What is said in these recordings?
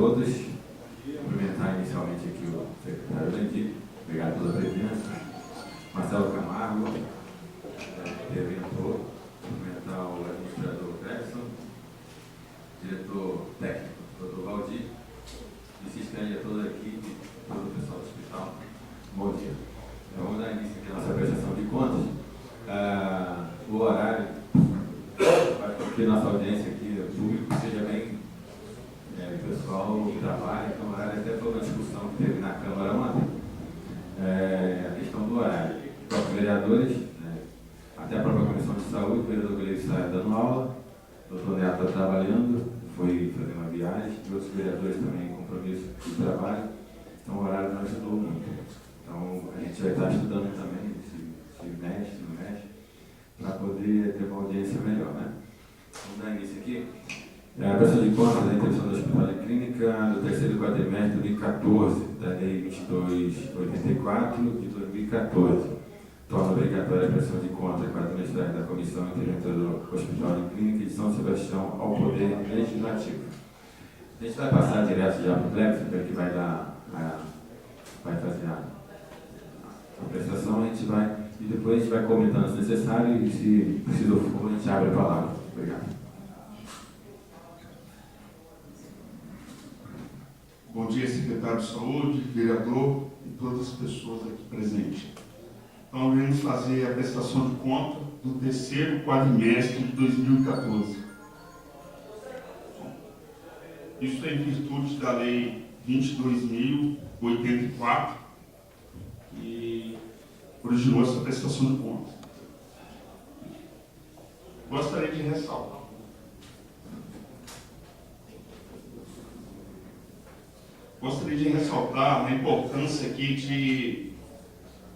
todos. Cumprimentar inicialmente aqui o secretário da equipe. Obrigado pela presença. Marcelo Camargo, interventor. Cumprimentar o administrador Cresson, diretor técnico, Dr. Valdir, e se estende a toda a equipe, todo o pessoal do hospital. Bom dia. Vamos dar início aqui à nossa prestação de contas. O horário, para que nossa audiência aqui, o público, seja bem, o pessoal trabalha, então o horário até foi uma discussão que teve na Câmara ontem, a questão do horário. Os próprios vereadores, até a própria Comissão de Saúde, o vereador Gleison está dando aula, o doutor Neto está trabalhando, foi fazer uma viagem, e outros vereadores também em compromisso de trabalho, então o horário não ajudou muito. Então a gente vai estar estudando também, se mexe, se não mexe, para poder ter uma audiência melhor, né? Vamos dar início aqui. A prestação de contas da intervenção do Hospital de Clínica do terceiro quadrimestre de 2014, da Lei 2284 de 2014. Torna obrigatória a prestação de contas quadrimestrais da Comissão Interventora do Hospital de Clínica de São Sebastião ao Poder Legislativo. A gente vai passar direto já para o Clexo, que vai fazer a prestação, a gente vai, e depois a gente vai comentando se necessário e se preciso for, a gente abre a palavra. Obrigado. Bom dia, secretário de Saúde, vereador e todas as pessoas aqui presentes. Então, vamos fazer a prestação de conta do terceiro quadrimestre de 2014. Isso é em virtude da Lei 22.084, que originou essa prestação de conta. Gostaria de ressaltar. Gostaria de ressaltar a importância aqui de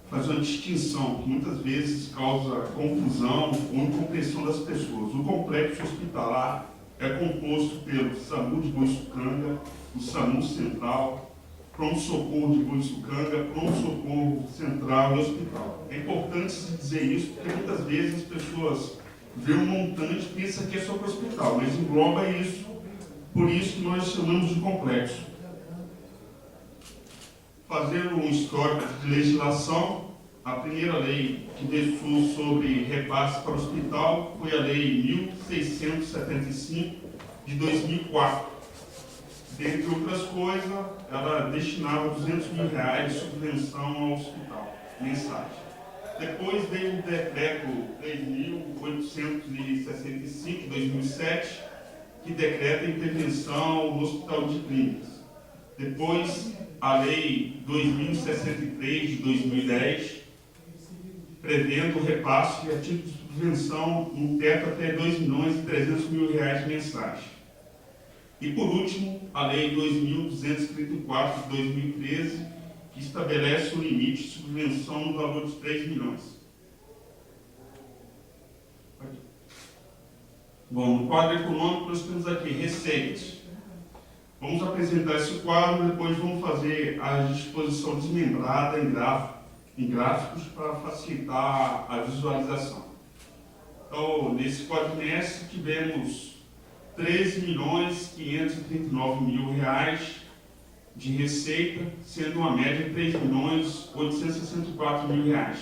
fazer uma distinção que muitas vezes causa confusão ou incompreensão das pessoas. O complexo hospitalar é composto pelo SAMU de Boiçucanga, o SAMU Central, pronto-socorro de Boiçucanga, pronto-socorro central e hospital. É importante se dizer isso porque muitas vezes as pessoas veem um montante e pensam que é só para o hospital, mas engloba isso, por isso que nós chamamos de complexo. Fazer um histórico de legislação, a primeira lei que versou sobre repasse para o hospital foi a Lei 1675 de 2004. Dentre outras coisas, ela destinava R$200 mil de subvenção ao hospital, mensagem. Depois veio o Decreto 3.865 de 2007, que decreta a intervenção no Hospital de Clínicas. Depois, a Lei 2063 de 2010, prevendo o repasse a título de subvenção no teto até R$2.300.000 mensais. E por último, a Lei 2.234 de 2013, que estabelece o limite de subvenção no valor de R$3 milhões. Bom, no quadro econômico nós temos aqui receitas. Vamos apresentar esse quadro, depois vamos fazer a disposição desmembrada em gráficos para facilitar a visualização. Então, nesse quadrimestre tivemos R$13.539.000 de receita, sendo uma média de R$3.864.000.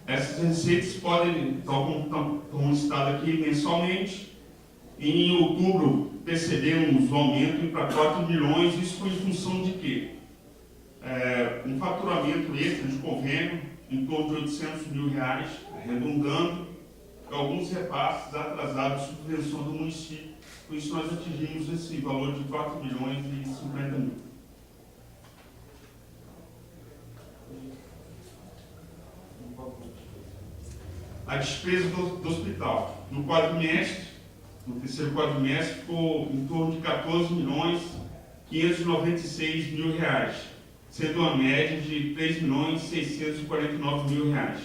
Essas receitas podem, como listado aqui, mensalmente. Em outubro, percebemos um aumento para 4 milhões, isso foi em função de quê? Um faturamento extra de convênio, em torno de R$800 mil, arredondando, alguns repasses atrasados de subvenção do município. Por isso, nós atingimos esse valor de 4 milhões e 50 mil. A despesa do hospital. No terceiro quadrimestre, ficou em torno de R$14.596.000, sendo uma média de R$3.649.000.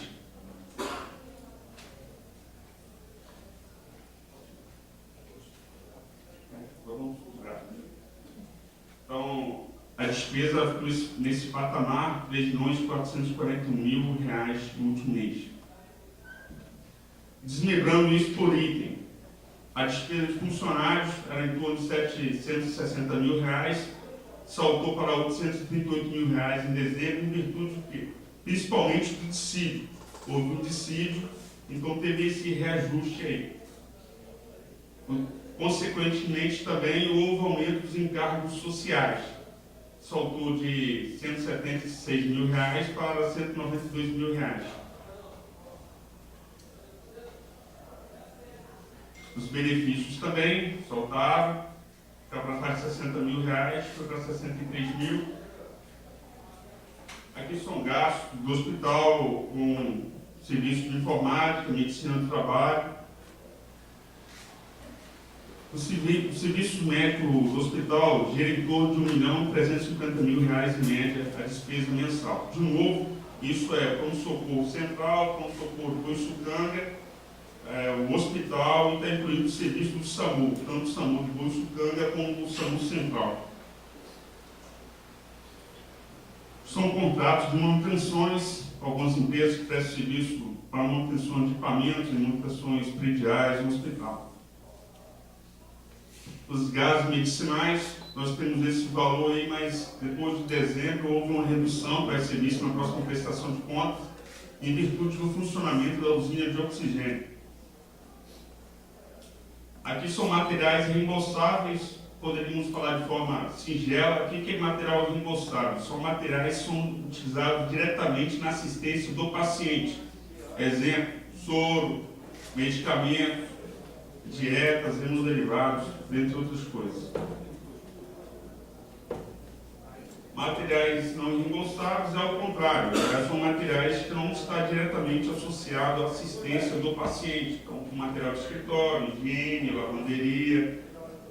Então, a despesa ficou nesse patamar, R$3.440.000 no último mês. Desmembrando isso por item. A despesa de funcionários era em torno de R$760 mil, saltou para R$838 mil em dezembro, em virtude do quê? Principalmente do dissídio. Houve um dissídio, então teve esse reajuste aí. Consequentemente, também houve aumento dos encargos sociais. Saltou de R$176 mil para R$192 mil. Os benefícios também saltaram, ficava para R$60 mil, foi para R$63 mil. Aqui são gastos do hospital com serviço de informática, medicina do trabalho. O serviço médico do hospital gira em torno de R$1.350.000 em média a despesa mensal. De novo, isso é pronto-socorro central, pronto-socorro de Boiçucanga, o hospital, e está incluído o serviço do SAMU, tanto o SAMU de Boiçucanga como o SAMU central. São contratos de manutenções, algumas empresas que prestam serviço para manutenção de equipamentos e manutenções prediais no hospital. Os gases medicinais, nós temos esse valor aí, mas depois de dezembro houve uma redução para esse serviço na próxima prestação de contas, em virtude do funcionamento da usina de oxigênio. Aqui são materiais reembolsáveis, poderíamos falar de forma singela. O que é material reembolsável? São materiais que são utilizados diretamente na assistência do paciente. Exemplo, soro, medicamento, dietas, hemoderivados, entre outras coisas. Materiais não reembolsáveis é ao contrário, são materiais que não estão diretamente associados à assistência do paciente, então material de escritório, higiene, lavanderia,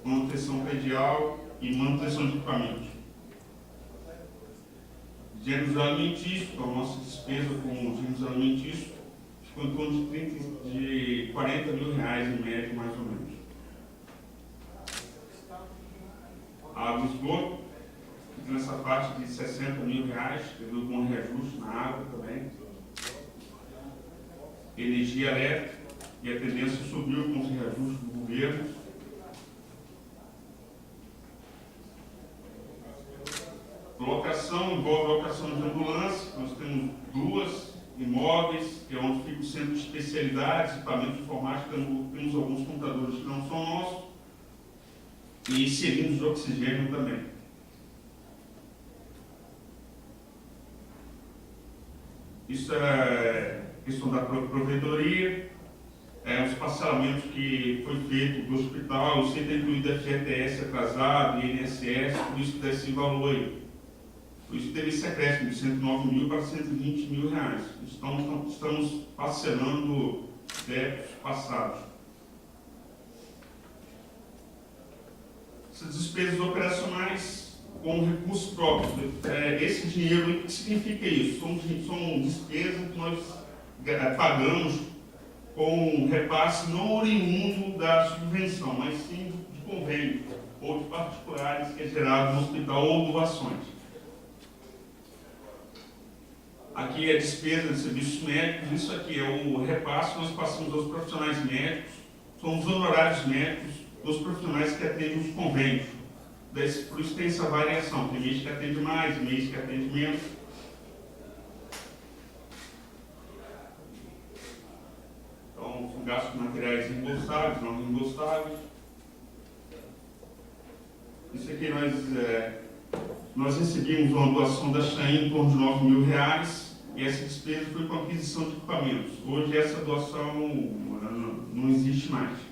manutenção predial e manutenção de equipamentos. Gêneros alimentícios, então a nossa despesa com gêneros alimentícios ficou em torno de R$40 mil em média, mais ou menos. Água e esgoto, fica nessa faixa de R$60 mil, teve com reajuste na água também. Energia elétrica, e a tendência subiu com os reajustes do governo. Locação, envolve locação de ambulância, nós temos duas imóveis, que é onde fica o centro de especialidades, equipamento de informática, temos alguns computadores que não são nossos, e cilindros de oxigênio também. Isso é questão da provedoria, os parcelamentos que foi feito do hospital, você tem incluído FGTS atrasado, INSS, por isso dá esse valor aí. Por isso teve esse acréscimo de 109 mil para 120 mil reais. Estamos parcelando débitos passados. Essas despesas operacionais com recursos próprios. Esse dinheiro, o que significa isso? São despesas que nós pagamos com repasse não oriundo da subvenção, mas sim de convênio ou de particulares que é gerado no hospital ou doações. Aqui é a despesa de serviços médicos, isso aqui é o repasse que nós passamos aos profissionais médicos, são os honorários médicos dos profissionais que atendem os convênios. Por isso tem essa variação, tem mês que atende mais, mês que atende menos. Então, são gastos de materiais reembolsáveis, não reembolsáveis. Isso aqui nós recebemos uma doação da Chain em torno de R$9 mil, e essa despesa foi com a aquisição de equipamentos. Hoje essa doação não existe mais.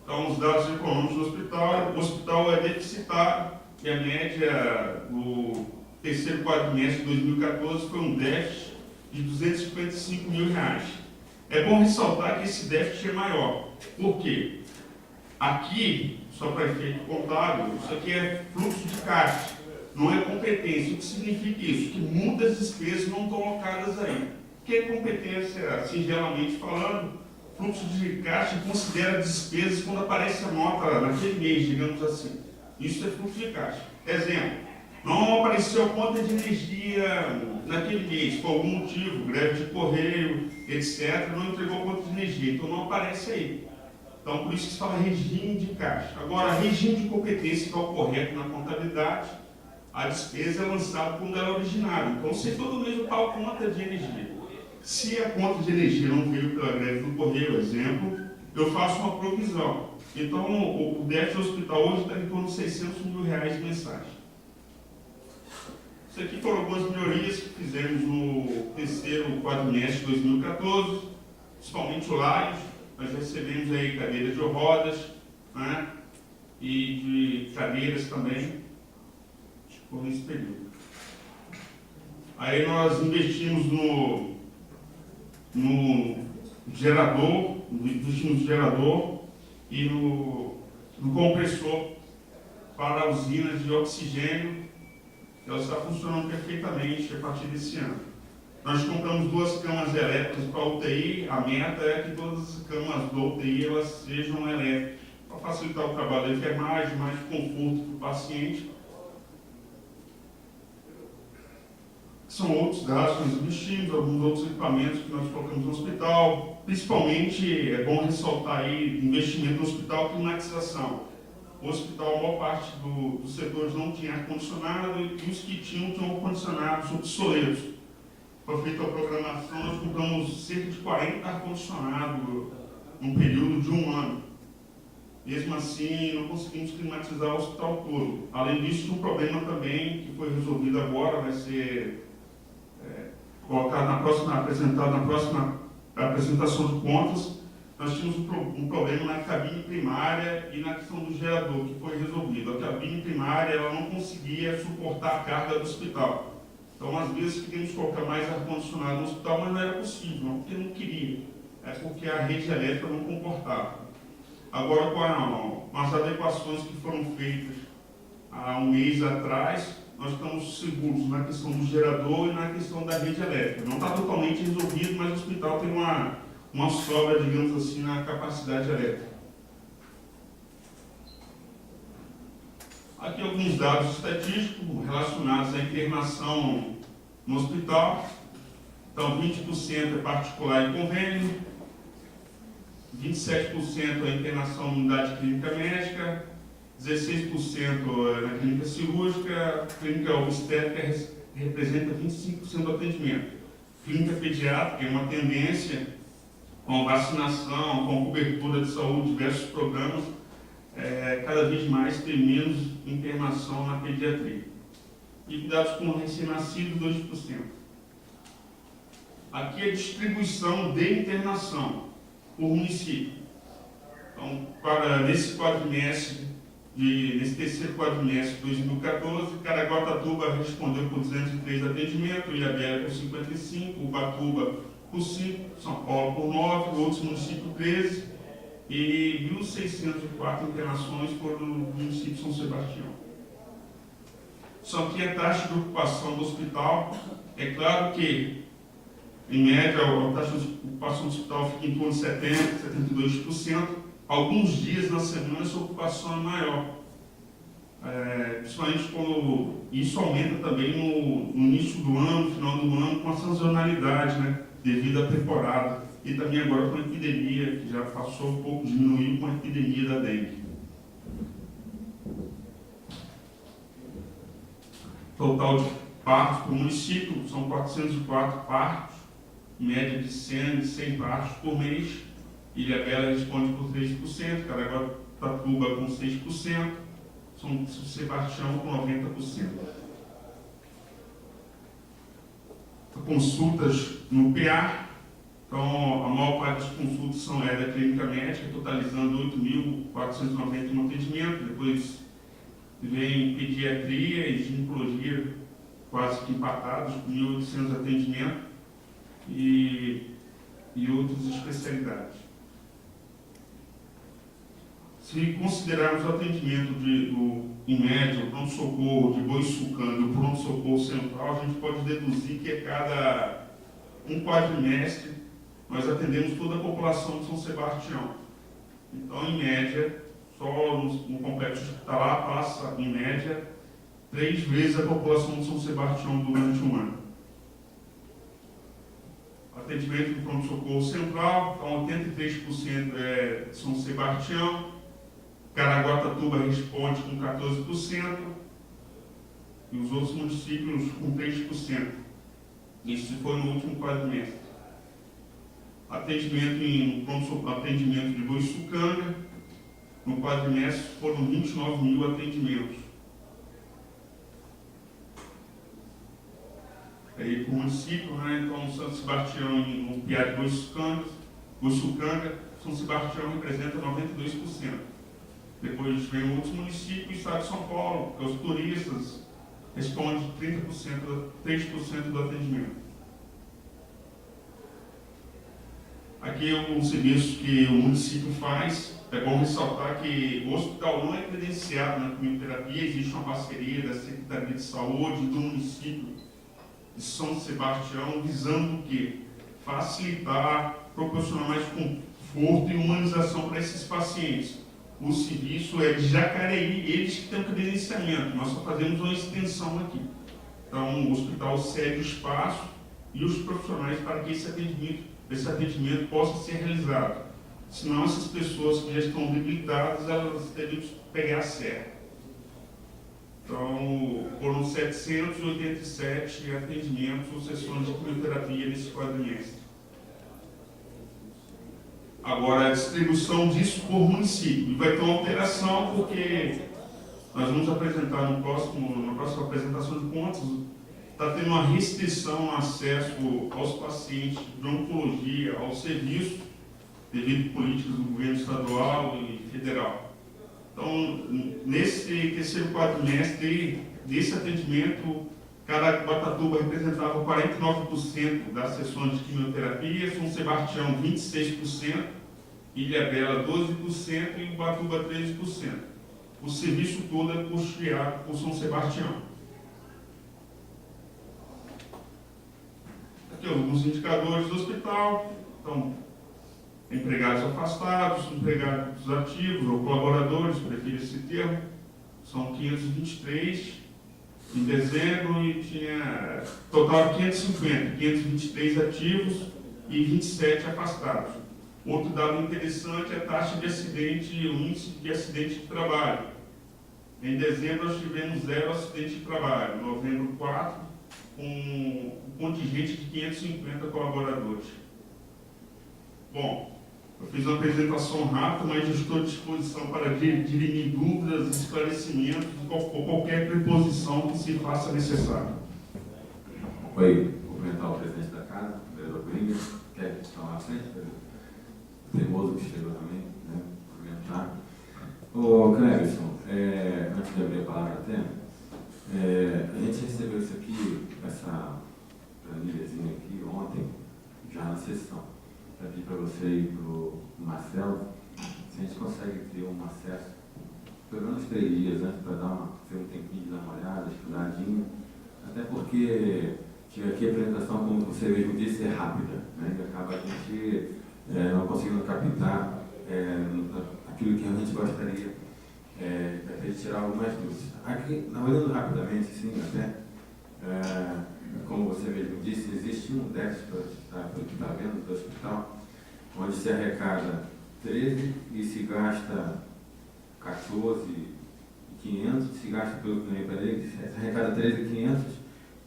Então, os dados econômicos do hospital, o hospital é deficitário, e a média do terceiro quadrimestre de 2014 foi um déficit de R$255 mil. É bom ressaltar que esse déficit é maior. Por quê? Aqui, só para efeito contábil, isso aqui é fluxo de caixa, não é competência. O que significa isso? Que muitas despesas não estão alocadas aí. O que é competência, singelamente falando? Fluxo de caixa considera despesas quando aparece a nota naquele mês, digamos assim. Isso é fluxo de caixa. Exemplo, Não apareceu conta de energia naquele mês, por algum motivo, greve de correio, etc., não entregou conta de energia, então não aparece aí. Então, por isso que se fala regime de caixa. Agora, regime de competência, que é o correto na contabilidade, a despesa é lançada quando ela é originária. Então, se todo mês eu pago conta de energia. Se a conta de energia não veio pela greve do correio, exemplo, eu faço uma provisão. Então, o déficit do hospital hoje está em torno de 600 mil reais mensais. Isso aqui foram algumas melhorias que fizemos no terceiro quadrimestre de 2014, principalmente o Laios. Nós recebemos aí cadeiras de rodas, né, e de cadeiras também, por esse período. Aí nós investimos no gerador, investimos no gerador e no compressor para usinas de oxigênio. Ela está funcionando perfeitamente a partir desse ano. Nós compramos 2 camas elétricas para a UTI. A meta é que todas as camas da UTI elas sejam elétricas, para facilitar o trabalho da enfermagem, mais conforto para o paciente. São outros gastos que nós investimos, alguns outros equipamentos que nós colocamos no hospital. Principalmente, é bom ressaltar aí, investimento no hospital, climatização. O hospital, a maior parte dos setores não tinha ar-condicionado e os que tinham ar-condicionados obsoletos. Foi feita a programação, nós compramos cerca de 40 ar-condicionados num período de 1 ano. Mesmo assim, não conseguimos climatizar o hospital todo. Além disso, um problema também que foi resolvido agora, vai ser colocado apresentado na próxima apresentação de contas. Nós tínhamos um problema na cabine primária e na questão do gerador, que foi resolvido. A cabine primária ela não conseguia suportar a carga do hospital. Então, às vezes, queríamos colocar mais ar-condicionado no hospital, mas não era possível, não porque não queria. É porque a rede elétrica não comportava. Agora, com as adequações que foram feitas há um mês atrás, nós estamos seguros na questão do gerador e na questão da rede elétrica. Não está totalmente resolvido, mas o hospital tem uma sobra, digamos assim, na capacidade elétrica. Aqui alguns dados estatísticos relacionados à internação no hospital. Então, 20% é particular e convênio, 27% é internação em unidade clínica médica, 16% é na clínica cirúrgica, clínica obstétrica representa 25% do atendimento. Clínica pediátrica é uma tendência com vacinação, com cobertura de saúde, diversos programas, cada vez mais tem menos internação na pediatria. E cuidados com recém-nascido, 2%. Aqui é a distribuição de internação por município. Então, nesse terceiro quadrimestre de 2014, Caraguatatuba respondeu por 203 atendimentos, Ilhabela por 55, Ubatuba por 5, São Paulo por 9, outros municípios 13, e 1.604 internações foram no município de São Sebastião. Só que a taxa de ocupação do hospital, é claro que, em média, a taxa de ocupação do hospital fica em torno de 70%, 72%. Alguns dias na semana essa ocupação é maior. Principalmente quando isso aumenta também no início do ano, no final do ano, com a sazonalidade, né, devido à temporada. E também agora com a epidemia, que já passou um pouco, diminuiu com a epidemia da dengue. Total de partos por município, são 404 partos, média de 100 partos por mês. Ilhabela responde por 3%, Caraguatatuba com 6%, São Sebastião com 90%. Consultas no PA, então a maior parte das consultas são da clínica médica, totalizando 8.491 atendimentos, depois vem pediatria e ginecologia, quase que empatados, com 1.800 atendimentos, e outras especialidades. Se considerarmos o atendimento em média, o pronto-socorro de Boiçucanga e o pronto-socorro central, a gente pode deduzir que a cada um quadrimestre nós atendemos toda a população de São Sebastião. Então, em média, só no complexo hospitalar passa, em média, 3 vezes a população de São Sebastião durante um ano. Atendimento do pronto-socorro central, então 83% é São Sebastião, Caraguatatuba responde com 14%, e os outros municípios com 3%. Isso foi no último quadrimestre. Atendimento de Boiçucanga, no quadrimestre foram 29 mil atendimentos. Aí para o município, né? Então São Sebastião no PIA de Boiçucanga, São Sebastião representa 92%. Depois vem outros municípios, o estado de São Paulo, que os turistas respondem 3% do atendimento. Aqui é um serviço que o município faz. É bom ressaltar que o hospital não é credenciado na quimioterapia, existe uma parceria da Secretaria de Saúde do município de São Sebastião, visando o quê? Facilitar, proporcionar mais conforto e humanização para esses pacientes. O serviço é de Jacareí, eles que têm o credenciamento, nós só fazemos uma extensão aqui. Então, o hospital cede o espaço e os profissionais para que esse atendimento possa ser realizado. Senão, essas pessoas que já estão debilitadas, elas teriam que pegar a serra. Então, foram 787 atendimentos ou sessões de quimioterapia nesse quadrimestre. Agora, a distribuição disso por município. E vai ter uma alteração, porque nós vamos apresentar na próxima apresentação de contas, está tendo uma restrição no acesso aos pacientes de oncologia, ao serviço, devido a políticas do governo estadual e federal. Então, nesse terceiro quadrimestre desse atendimento, Caraguatatuba representava 49% das sessões de quimioterapia, São Sebastião 26%, Ilhabela 12% e Ubatuba 13%. O serviço todo é custeado por São Sebastião. Aqui alguns indicadores do hospital. Então, empregados afastados, empregados ativos ou colaboradores, prefiro esse termo, são 523 em dezembro e tinha total de 523 ativos e 27 afastados. Outro dado interessante é a taxa de acidente, o índice de acidente de trabalho. Em dezembro nós tivemos 0 acidente de trabalho, em novembro 4, com um contingente de 550 colaboradores. Bom, eu fiz uma apresentação rápida, mas estou à disposição para dirimir dúvidas, esclarecimentos ou qualquer preposição que se faça necessário. Oi, vou cumprimentar o presidente da casa, o vereador Coringa, quer estar lá à frente, o teimoso que chegou também, né? Cumprimentar. Ô, Cleverson, antes de abrir a palavra até, a gente recebeu isso aqui, essa planilhazinha aqui ontem, já na sessão. Para pedir para você e para o Marcelo, se a gente consegue ter um acesso, pelo menos 3 dias antes, para ter um tempinho de dar uma olhada, estudadinho, até porque tinha aqui a apresentação, como você mesmo disse, é rápida, né? E acaba a gente não conseguindo captar aquilo que a gente gostaria de tirar algumas dúvidas. Aqui, olhando rapidamente, sim, até, como você mesmo disse, existe um déficit, pelo que está vendo, do hospital, onde se arrecada 13 e se gasta 14.500, se gasta pelo que eu falei, se arrecada 13.500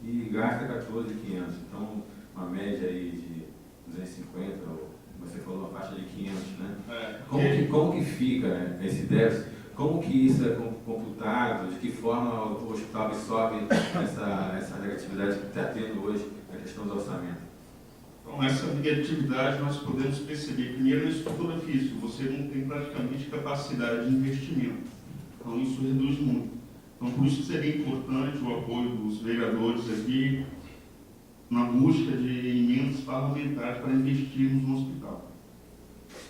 e gasta 14.500. Então, uma média aí de 250, ou você falou uma faixa de 500, né? Como que fica esse déficit? Como que isso é computado? De que forma o hospital absorve essa negatividade que está tendo hoje na questão do orçamento? Então, essa negatividade nós podemos perceber, primeiro, na estrutura física. Você não tem praticamente capacidade de investimento. Então, isso reduz muito. Então, por isso seria importante o apoio dos vereadores aqui na busca de emendas parlamentares para investirmos no hospital.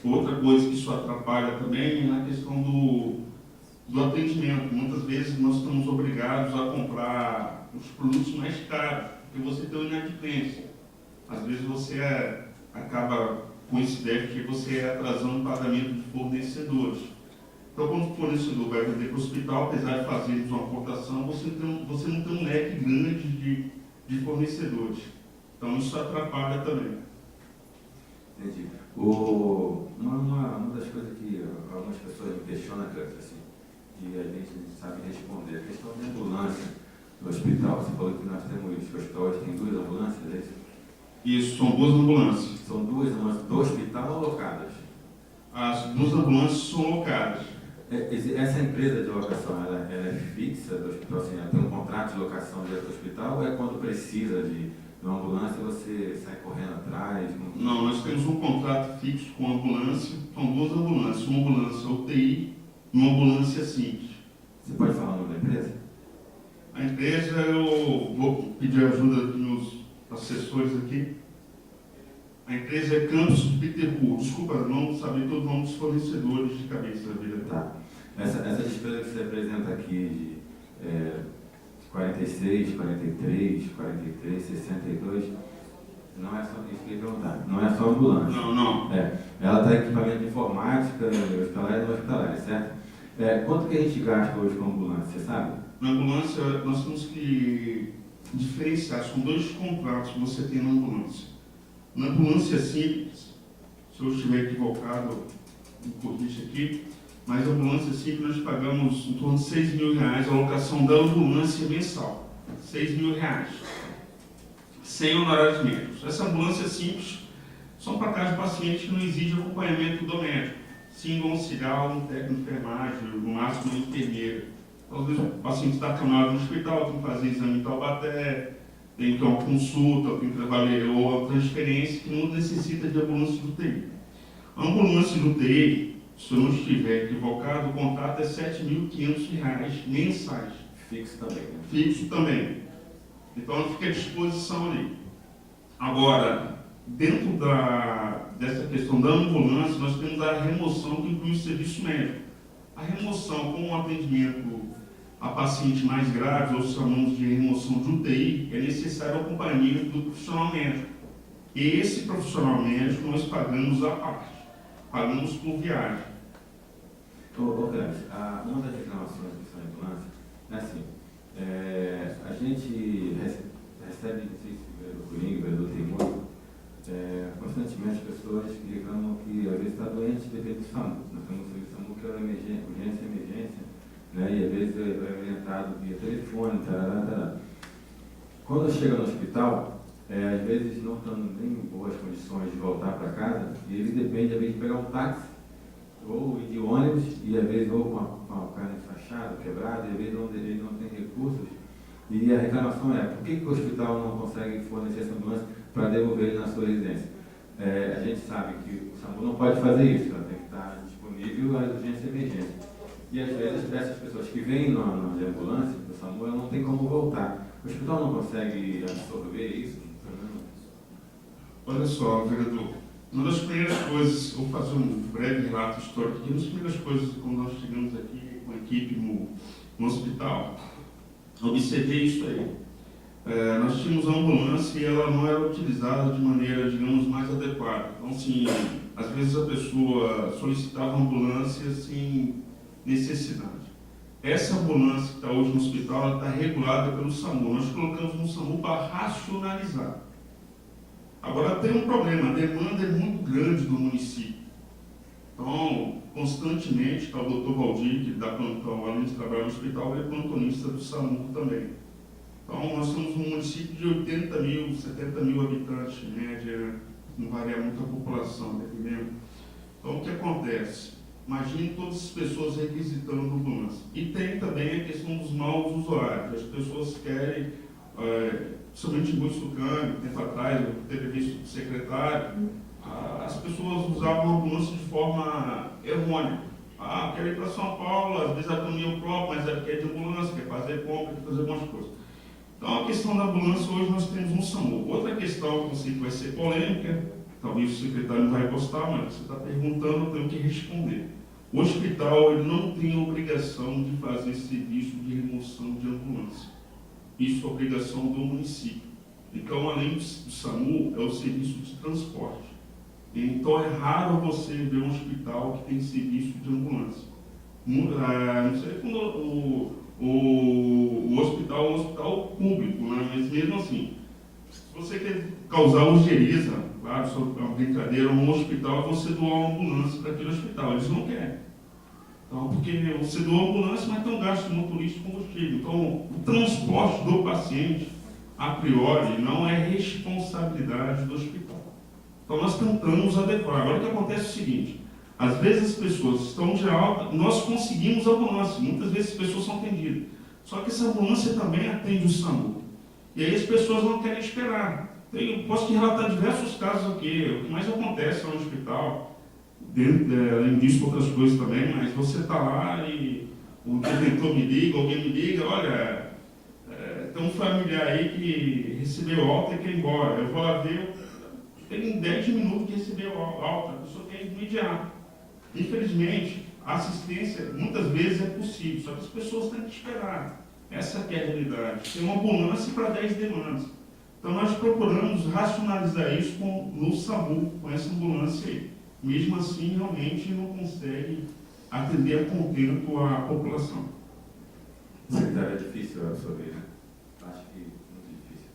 Outra coisa que isso atrapalha também é a questão do atendimento. Muitas vezes nós estamos obrigados a comprar os produtos mais caros, porque você tem uma inadimplência. Às vezes você acaba com esse déficit, você atrasando o pagamento de fornecedores. Então, quando o fornecedor vai vender para o hospital, apesar de fazermos uma aportação, você não tem um leque grande de fornecedores. Então, isso atrapalha também. Entendi. Uma das coisas que algumas pessoas me questionam, assim, que a gente sabe responder, a questão de ambulância no hospital. Você falou que nós temos, o hospital hoje tem 2 ambulâncias, é isso? Isso, são 2 ambulâncias. São 2 ambulâncias do hospital alocadas? As 2 ambulâncias são locadas. Essa empresa de locação, ela é fixa do hospital, assim, ela tem um contrato de locação dentro do hospital, ou é quando precisa de uma ambulância você sai correndo atrás? Não, nós temos um contrato fixo com a ambulância, são 2 ambulâncias, uma ambulância UTI e uma ambulância simples. Você pode falar o nome da empresa? A empresa, eu vou pedir ajuda dos meus assessores aqui. A empresa é Campos Bittercourt. Desculpa, não saber todo o nome dos fornecedores de cabeça da vida. Tá. Essa despesa que você apresenta aqui de 46, 43, 62, não é só isso que eu ia perguntar. Não é só ambulância. Não. Ela está equipamento de informática, hospitalar e não hospitalar, certo? Quanto que a gente gasta hoje com ambulância, você sabe? Na ambulância, nós temos que diferenciar. São 2 contratos que você tem na ambulância. Na ambulância simples, se eu estiver equivocado, me corrija aqui, mas na ambulância simples nós pagamos em torno de R$6.000 a alocação da ambulância mensal. R$6.000. Sem honorários médicos. Essa ambulância simples são para casos de pacientes que não exigem acompanhamento do médico. Single auxiliar, um técnico de enfermagem, no máximo uma enfermeira. Às vezes o paciente está acamado no hospital, tem que fazer exame em Taubaté, tem que ter uma consulta, tem que trabalhar ou uma transferência que não necessita de ambulância de UTI. A ambulância de UTI, se eu não estiver equivocado, o contrato é R$7.500 mensais. Fixo também, né? Fixo também. Então ela fica à disposição ali. Agora, dentro dessa questão da ambulância, nós temos a remoção que inclui o serviço médico. A remoção com o atendimento a pacientes mais graves, ou chamamos de remoção de UTI, é necessário o acompanhamento do profissional médico. E esse profissional médico nós pagamos à parte, pagamos por viagem. Cleves, uma das reclamações que são em ambulância é assim, a gente recebe, não sei se o vereador Coringa, o vereador Teimoso, constantemente pessoas que reclamam que às vezes está doente devido ao SAMU. Nós temos o serviço SAMU que é urgência, né, e às vezes é orientado via telefone, tarará. Quando chega no hospital, às vezes não estão nem em boas condições de voltar para casa, e ele depende, às vezes, de pegar um táxi, ou ir de ônibus, e às vezes ou com a perna enfaixada, quebrada, e às vezes ele não tem recursos. E a reclamação é, por que o hospital não consegue fornecer essa ambulância para devolver ele na sua residência? A gente sabe que o SAMU não pode fazer isso, ela tem que estar disponível às urgências e emergências. E às vezes essas pessoas que vêm na ambulância do SAMU, ela não tem como voltar. O hospital não consegue absorver isso? Olha só, vereador, uma das primeiras coisas, vou fazer um breve relato histórico aqui, uma das primeiras coisas, quando nós chegamos aqui com a equipe no hospital, observei isso aí. Nós tínhamos a ambulância e ela não era utilizada de maneira, digamos, mais adequada. Então, assim, às vezes a pessoa solicitava ambulância sem necessidade. Essa ambulância que está hoje no hospital, ela está regulada pelo SAMU. Nós colocamos no SAMU para racionalizar. Agora tem um problema, a demanda é muito grande do município. Então, constantemente, está o doutor Valdir, que dá plantão, além de trabalhar no hospital, ele é plantonista do SAMU também. Então, nós somos um município de 80.000, 70.000 habitantes, em média, não varia muito a população, dependendo. Então, o que acontece? Imagine todas as pessoas requisitando a ambulância. E tem também a questão dos maus usuários. As pessoas querem, somente em Boiçucanga, tempo atrás, eu teve visto do secretário, as pessoas usavam a ambulância de forma errônea. Quero ir para São Paulo, às vezes a caminhão próprio, mas quer de ambulância, quer fazer compra, quer fazer algumas coisas. Então, a questão da ambulância, hoje nós temos um SAMU. Outra questão que eu sei que vai ser polêmica, talvez o secretário não vai gostar, mas você está perguntando, eu tenho que responder. O hospital ele não tem obrigação de fazer serviço de remoção de ambulância. Isso é obrigação do município. Então, além do SAMU, é o serviço de transporte. Então, é raro você ver um hospital que tem serviço de ambulância. Não sei quando o hospital é um hospital público, né? Mas mesmo assim, se você quer causar ojeriza, claro, isso é uma brincadeira, um hospital, você doar uma ambulância para aquele hospital. Eles não querem. Então, porque você doa a ambulância, mas tem um gasto de motorista e combustível. Então, o transporte do paciente, a priori, não é responsabilidade do hospital. Então, nós tentamos adequar. Agora, o que acontece é o seguinte: às vezes as pessoas estão de alta, nós conseguimos a ambulância, muitas vezes as pessoas são atendidas. Só que essa ambulância também atende o SAMU. E aí as pessoas não querem esperar. Eu posso te relatar diversos casos aqui, o que mais acontece no hospital, além disso, outras coisas também, mas você está lá e o detentor me liga, alguém me liga, olha, tem um familiar aí que recebeu alta e quer ir embora. Eu vou lá ver, tem 10 minutos que recebeu alta, a pessoa quer ir imediato. Infelizmente, a assistência muitas vezes é possível, só que as pessoas têm que esperar. Essa que é a realidade. Tem uma ambulância para 10 demandas. Então nós procuramos racionalizar isso no SAMU, com essa ambulância aí. Mesmo assim, realmente não consegue atender a contento a população. Secretário, é difícil absorver, né? Acho que muito difícil.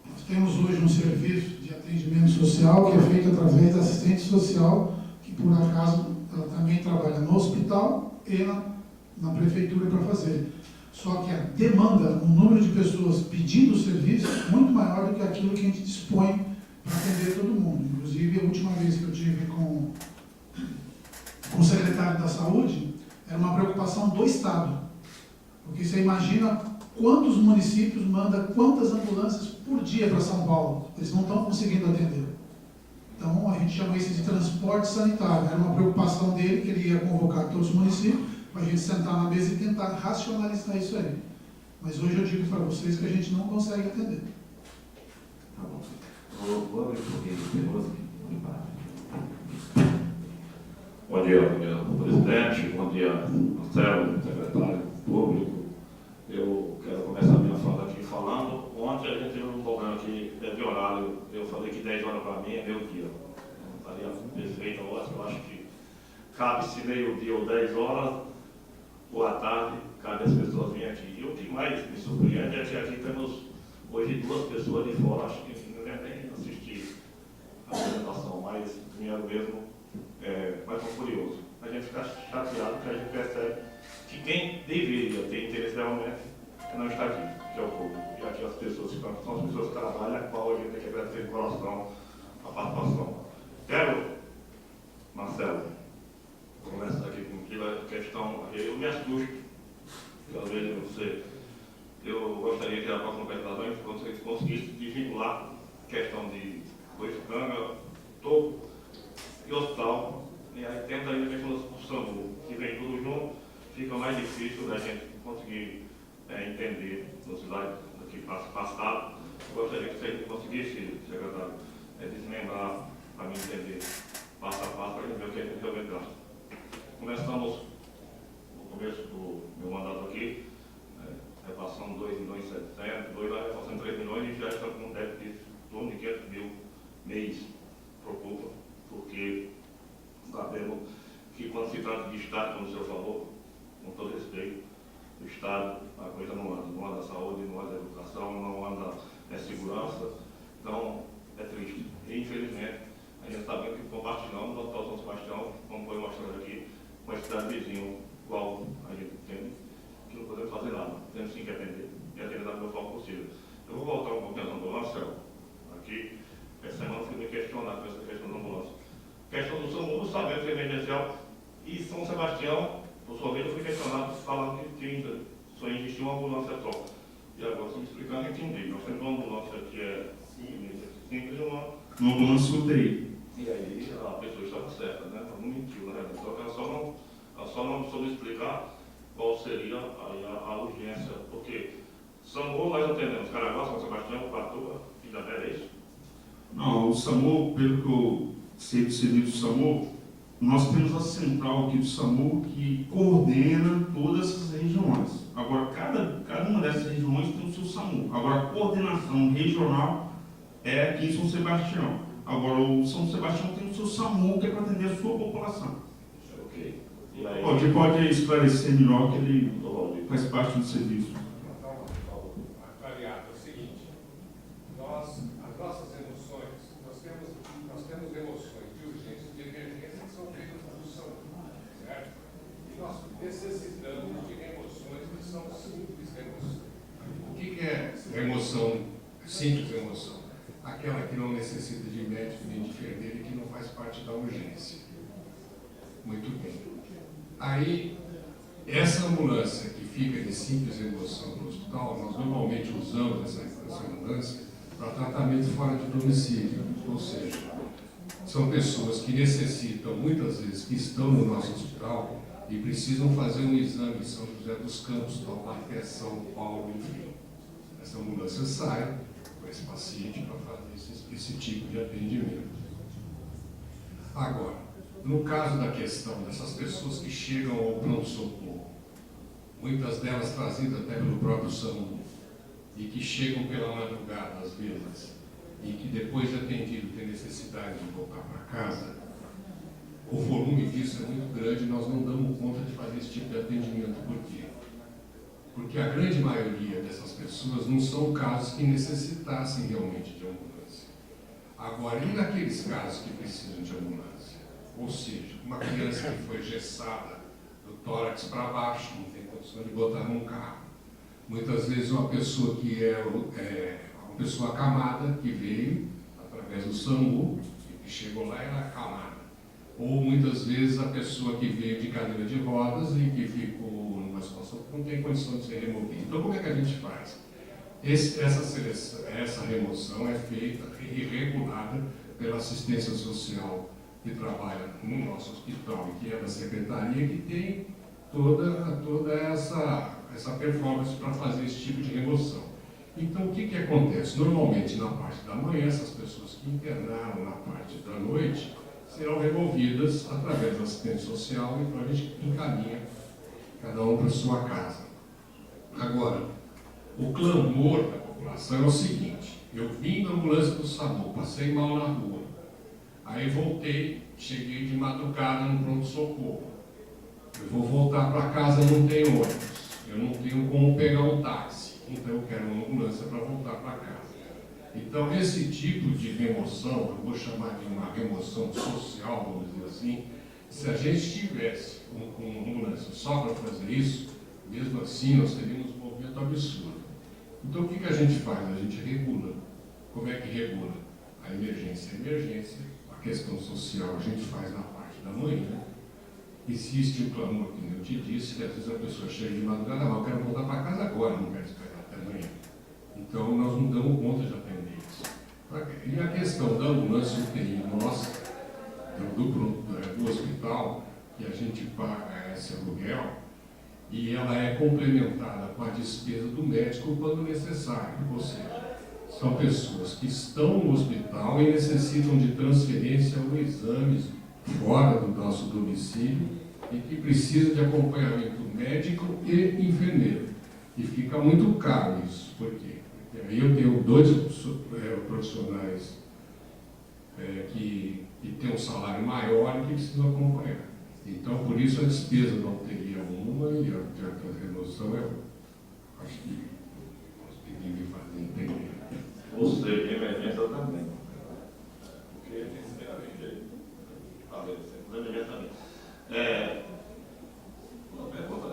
Nós temos hoje um serviço de atendimento social que é feito através da assistente social, que por acaso ela também trabalha no hospital e na prefeitura para fazer. Só que a demanda, o número de pessoas pedindo o serviço é muito maior do que aquilo que a gente dispõe para atender todo mundo. Inclusive, a última vez que eu tive com o secretário da Saúde, era uma preocupação do Estado. Porque você imagina quantos municípios mandam quantas ambulâncias por dia para São Paulo. Eles não estão conseguindo atender. Então, a gente chama isso de transporte sanitário. Era uma preocupação dele, que ele ia convocar todos os municípios, para a gente sentar na mesa e tentar racionalizar isso aí. Mas hoje eu digo para vocês que a gente não consegue atender. Tá bom. Vou abrir um pouquinho de Penoso. Bom dia, presidente. Bom dia, Marcelo, secretário público. Eu quero começar a minha fala aqui falando. Ontem a gente teve um problema aqui de horário. Eu falei que 10 horas para mim é meu dia. Estaria perfeito a hora. Eu acho que cabe-se meio-dia ou 10 horas, ou à tarde, cabe as pessoas virem aqui. E o que mais me surpreende é que aqui temos hoje 2 pessoas de fora. Acho que não é nem assistir a apresentação, mas vieram mesmo. Mas foi curioso. A gente fica chateado porque a gente percebe que quem deveria ter interesse realmente não está aqui, que é o povo. E aqui as pessoas que estão, são as pessoas que trabalham, a qual a gente tem que agradecer de coração a participação. Quero, Marcelo, começar aqui com aquela questão. Eu me assusto, às vezes você. Eu gostaria que a próxima apresentação você conseguisse desvincular a questão de Boiçucanga, topo e hospital, e aí temos aí a questão do SAMU, que vem tudo junto, fica mais difícil da gente conseguir entender nos slides aqui passado. Eu gostaria que você conseguisse, secretário, desmembrar para mim entender passo a passo para a gente ver o que a gente realmente gasta. Começamos no começo do meu mandato aqui, repassando 2.700.000, 2 lá repassando 3 milhões e já estamos com um déficit de torno de 500 mil mês. Preocupa, porque sabemos que quando se trata de Estado, como o senhor falou, com todo respeito, o Estado, a coisa não anda a saúde, não anda a educação, não anda a segurança, então é triste. E infelizmente, a gente está vendo que compartilhamos o Hospital São Sebastião, como foi mostrado aqui, com a cidade vizinha, igual a gente tem, que não podemos fazer nada, temos sim que atender, e atender da melhor forma possível. Eu vou voltar um pouquinho à ambulância, aqui, essa semana eu fui me questionar com essa questão da ambulância. Questão do SAMU, sabendo que é emergencial, e São Sebastião, por sua vez, eu fui questionado falando que só existia uma ambulância só. E agora, se me explicando, eu entendi. Nós temos uma ambulância que é simples e uma ambulância UTI. E aí a pessoa estava certa, né? Ela não mentiu, na realidade. Só que ela só não soube explicar qual seria a urgência. Porque SAMU nós não entendemos. Caraguá, São Sebastião, Patuba, Ilhabela, é isso? Não, o SAMU, pelo que eu sei do serviço do SAMU, nós temos a central aqui do SAMU que coordena todas essas regiões. Agora, cada uma dessas regiões tem o seu SAMU. Agora, a coordenação regional é aqui em São Sebastião. Agora, o São Sebastião tem o seu SAMU, que é para atender a sua população. Ok. E aí, Valdir pode esclarecer melhor que ele o Valdir. faz parte do serviço. Variado. É o seguinte, as nossas emoções, nós temos emoções de urgência e de emergência que são feitas por SAMU, certo? E nós necessitamos de emoções que são simples emoções. O que é emoção, simples emoção? Aquela que não necessita de médico nem de enfermeiro e que não faz parte da urgência. Muito bem. Aí, essa ambulância que fica de simples emoção no hospital, nós normalmente usamos essa ambulância para tratamento fora de domicílio, ou seja, são pessoas que necessitam, muitas vezes, que estão no nosso hospital e precisam fazer um exame em São José dos Campos, Taubaté, São Paulo, enfim. Essa ambulância sai com esse paciente para fazer esse tipo de atendimento. Agora, no caso da questão dessas pessoas que chegam ao pronto-socorro, muitas delas trazidas até pelo próprio SAMU, e que chegam pela madrugada, às vezes, e que depois de atendido tem necessidade de voltar para casa, o volume disso é muito grande e nós não damos conta de fazer esse tipo de atendimento. Por quê? Porque a grande maioria dessas pessoas não são casos que necessitassem realmente de ambulância. Agora, e naqueles casos que precisam de ambulância? Ou seja, uma criança que foi engessada do tórax para baixo, não tem condição de botar num carro. Muitas vezes uma pessoa que uma pessoa acamada, que veio através do SAMU, e que chegou lá e era acamada. Ou muitas vezes a pessoa que veio de cadeira de rodas e que ficou numa situação que não tem condição de ser removida. Então, como é que a gente faz? Essa remoção é feita e regulada pela assistência social que trabalha no nosso hospital e que é da secretaria, que tem toda essa performance para fazer esse tipo de remoção. Então, o que acontece? Normalmente, na parte da manhã, essas pessoas que internaram na parte da noite serão removidas através da assistência social e então a gente encaminha cada um para sua casa. Agora, o clamor da população é o seguinte: eu vim na ambulância do SAMU, passei mal na rua, aí voltei, cheguei de madrugada no pronto-socorro. Eu vou voltar para casa, não tem ônibus, eu não tenho como pegar um táxi, então eu quero uma ambulância para voltar para casa. Então, esse tipo de remoção, eu vou chamar de uma remoção social, vamos dizer assim, se a gente tivesse uma ambulância só para fazer isso, mesmo assim nós teríamos um movimento absurdo. Então, o que a gente faz? A gente regula. Como é que regula? A emergência é emergência, a questão social a gente faz na parte da manhã. Existe o clamor, como eu te disse, que às vezes a pessoa chega de madrugada, eu quero voltar para casa agora, não quero esperar até amanhã. Então, nós não damos conta de atender isso. E a questão da ambulância UTI nossa, do hospital, que a gente paga esse aluguel, e ela é complementada com a despesa do médico quando necessário. Ou seja, são pessoas que estão no hospital e necessitam de transferência ou exames fora do nosso domicílio e que precisam de acompanhamento médico e enfermeiro. E fica muito caro isso. Por quê? Porque aí eu tenho dois profissionais que têm um salário maior e que precisam acompanhar. Então, por isso a despesa não teria uma e a remoção acho que nós pedimos de fazer entender. Ou seja, emergência também. Porque emergência também. Uma pergunta.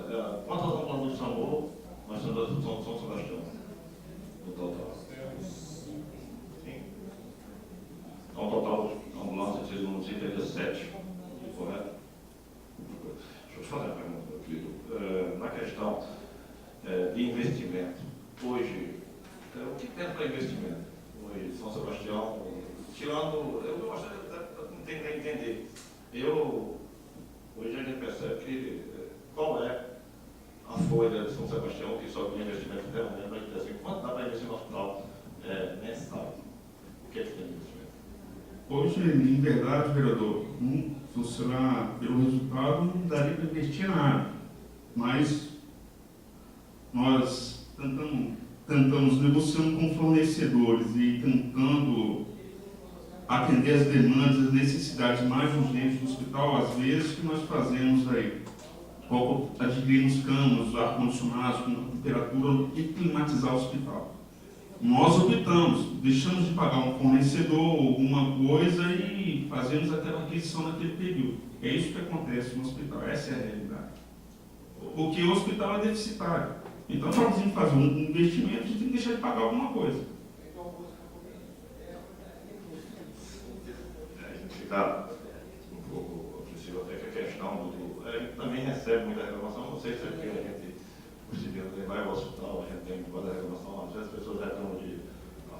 Quantas ambulâncias do SAMU nós temos da São Sebastião? No total? Sim. Então, o total de ambulâncias de município é 17, correto? Deixa eu te fazer uma pergunta, meu querido. Na questão de investimento, hoje, o que tem para investimento? Hoje, São Sebastião, tirando, eu gostaria de entender. Hoje a gente percebe que qual é a folha de São Sebastião que só tem investimento realmente, para dizer assim, quanto dá para investir no hospital mensal? O que é que tem investimento? Hoje, em verdade, vereador, se você lá pelo resultado, não daria para investir nada. Mas nós tentamos negociando com fornecedores e tentando atender as demandas, as necessidades mais urgentes do hospital, às vezes, que nós fazemos aí adquirir os canos, ar-condicionados com temperatura e climatizar o hospital. Nós optamos, deixamos de pagar um fornecedor, alguma coisa e fazemos aquela aquisição naquele período. É isso que acontece no hospital, essa é a realidade. Porque o hospital é deficitário. Então nós temos que fazer um investimento, a gente tem que deixar de pagar alguma coisa. Fica um pouco possível até que a questão do. A gente também recebe muita reclamação, não sei se é porque a gente, o vai ao hospital, a gente tem muita reclamação, às vezes as pessoas reclamam de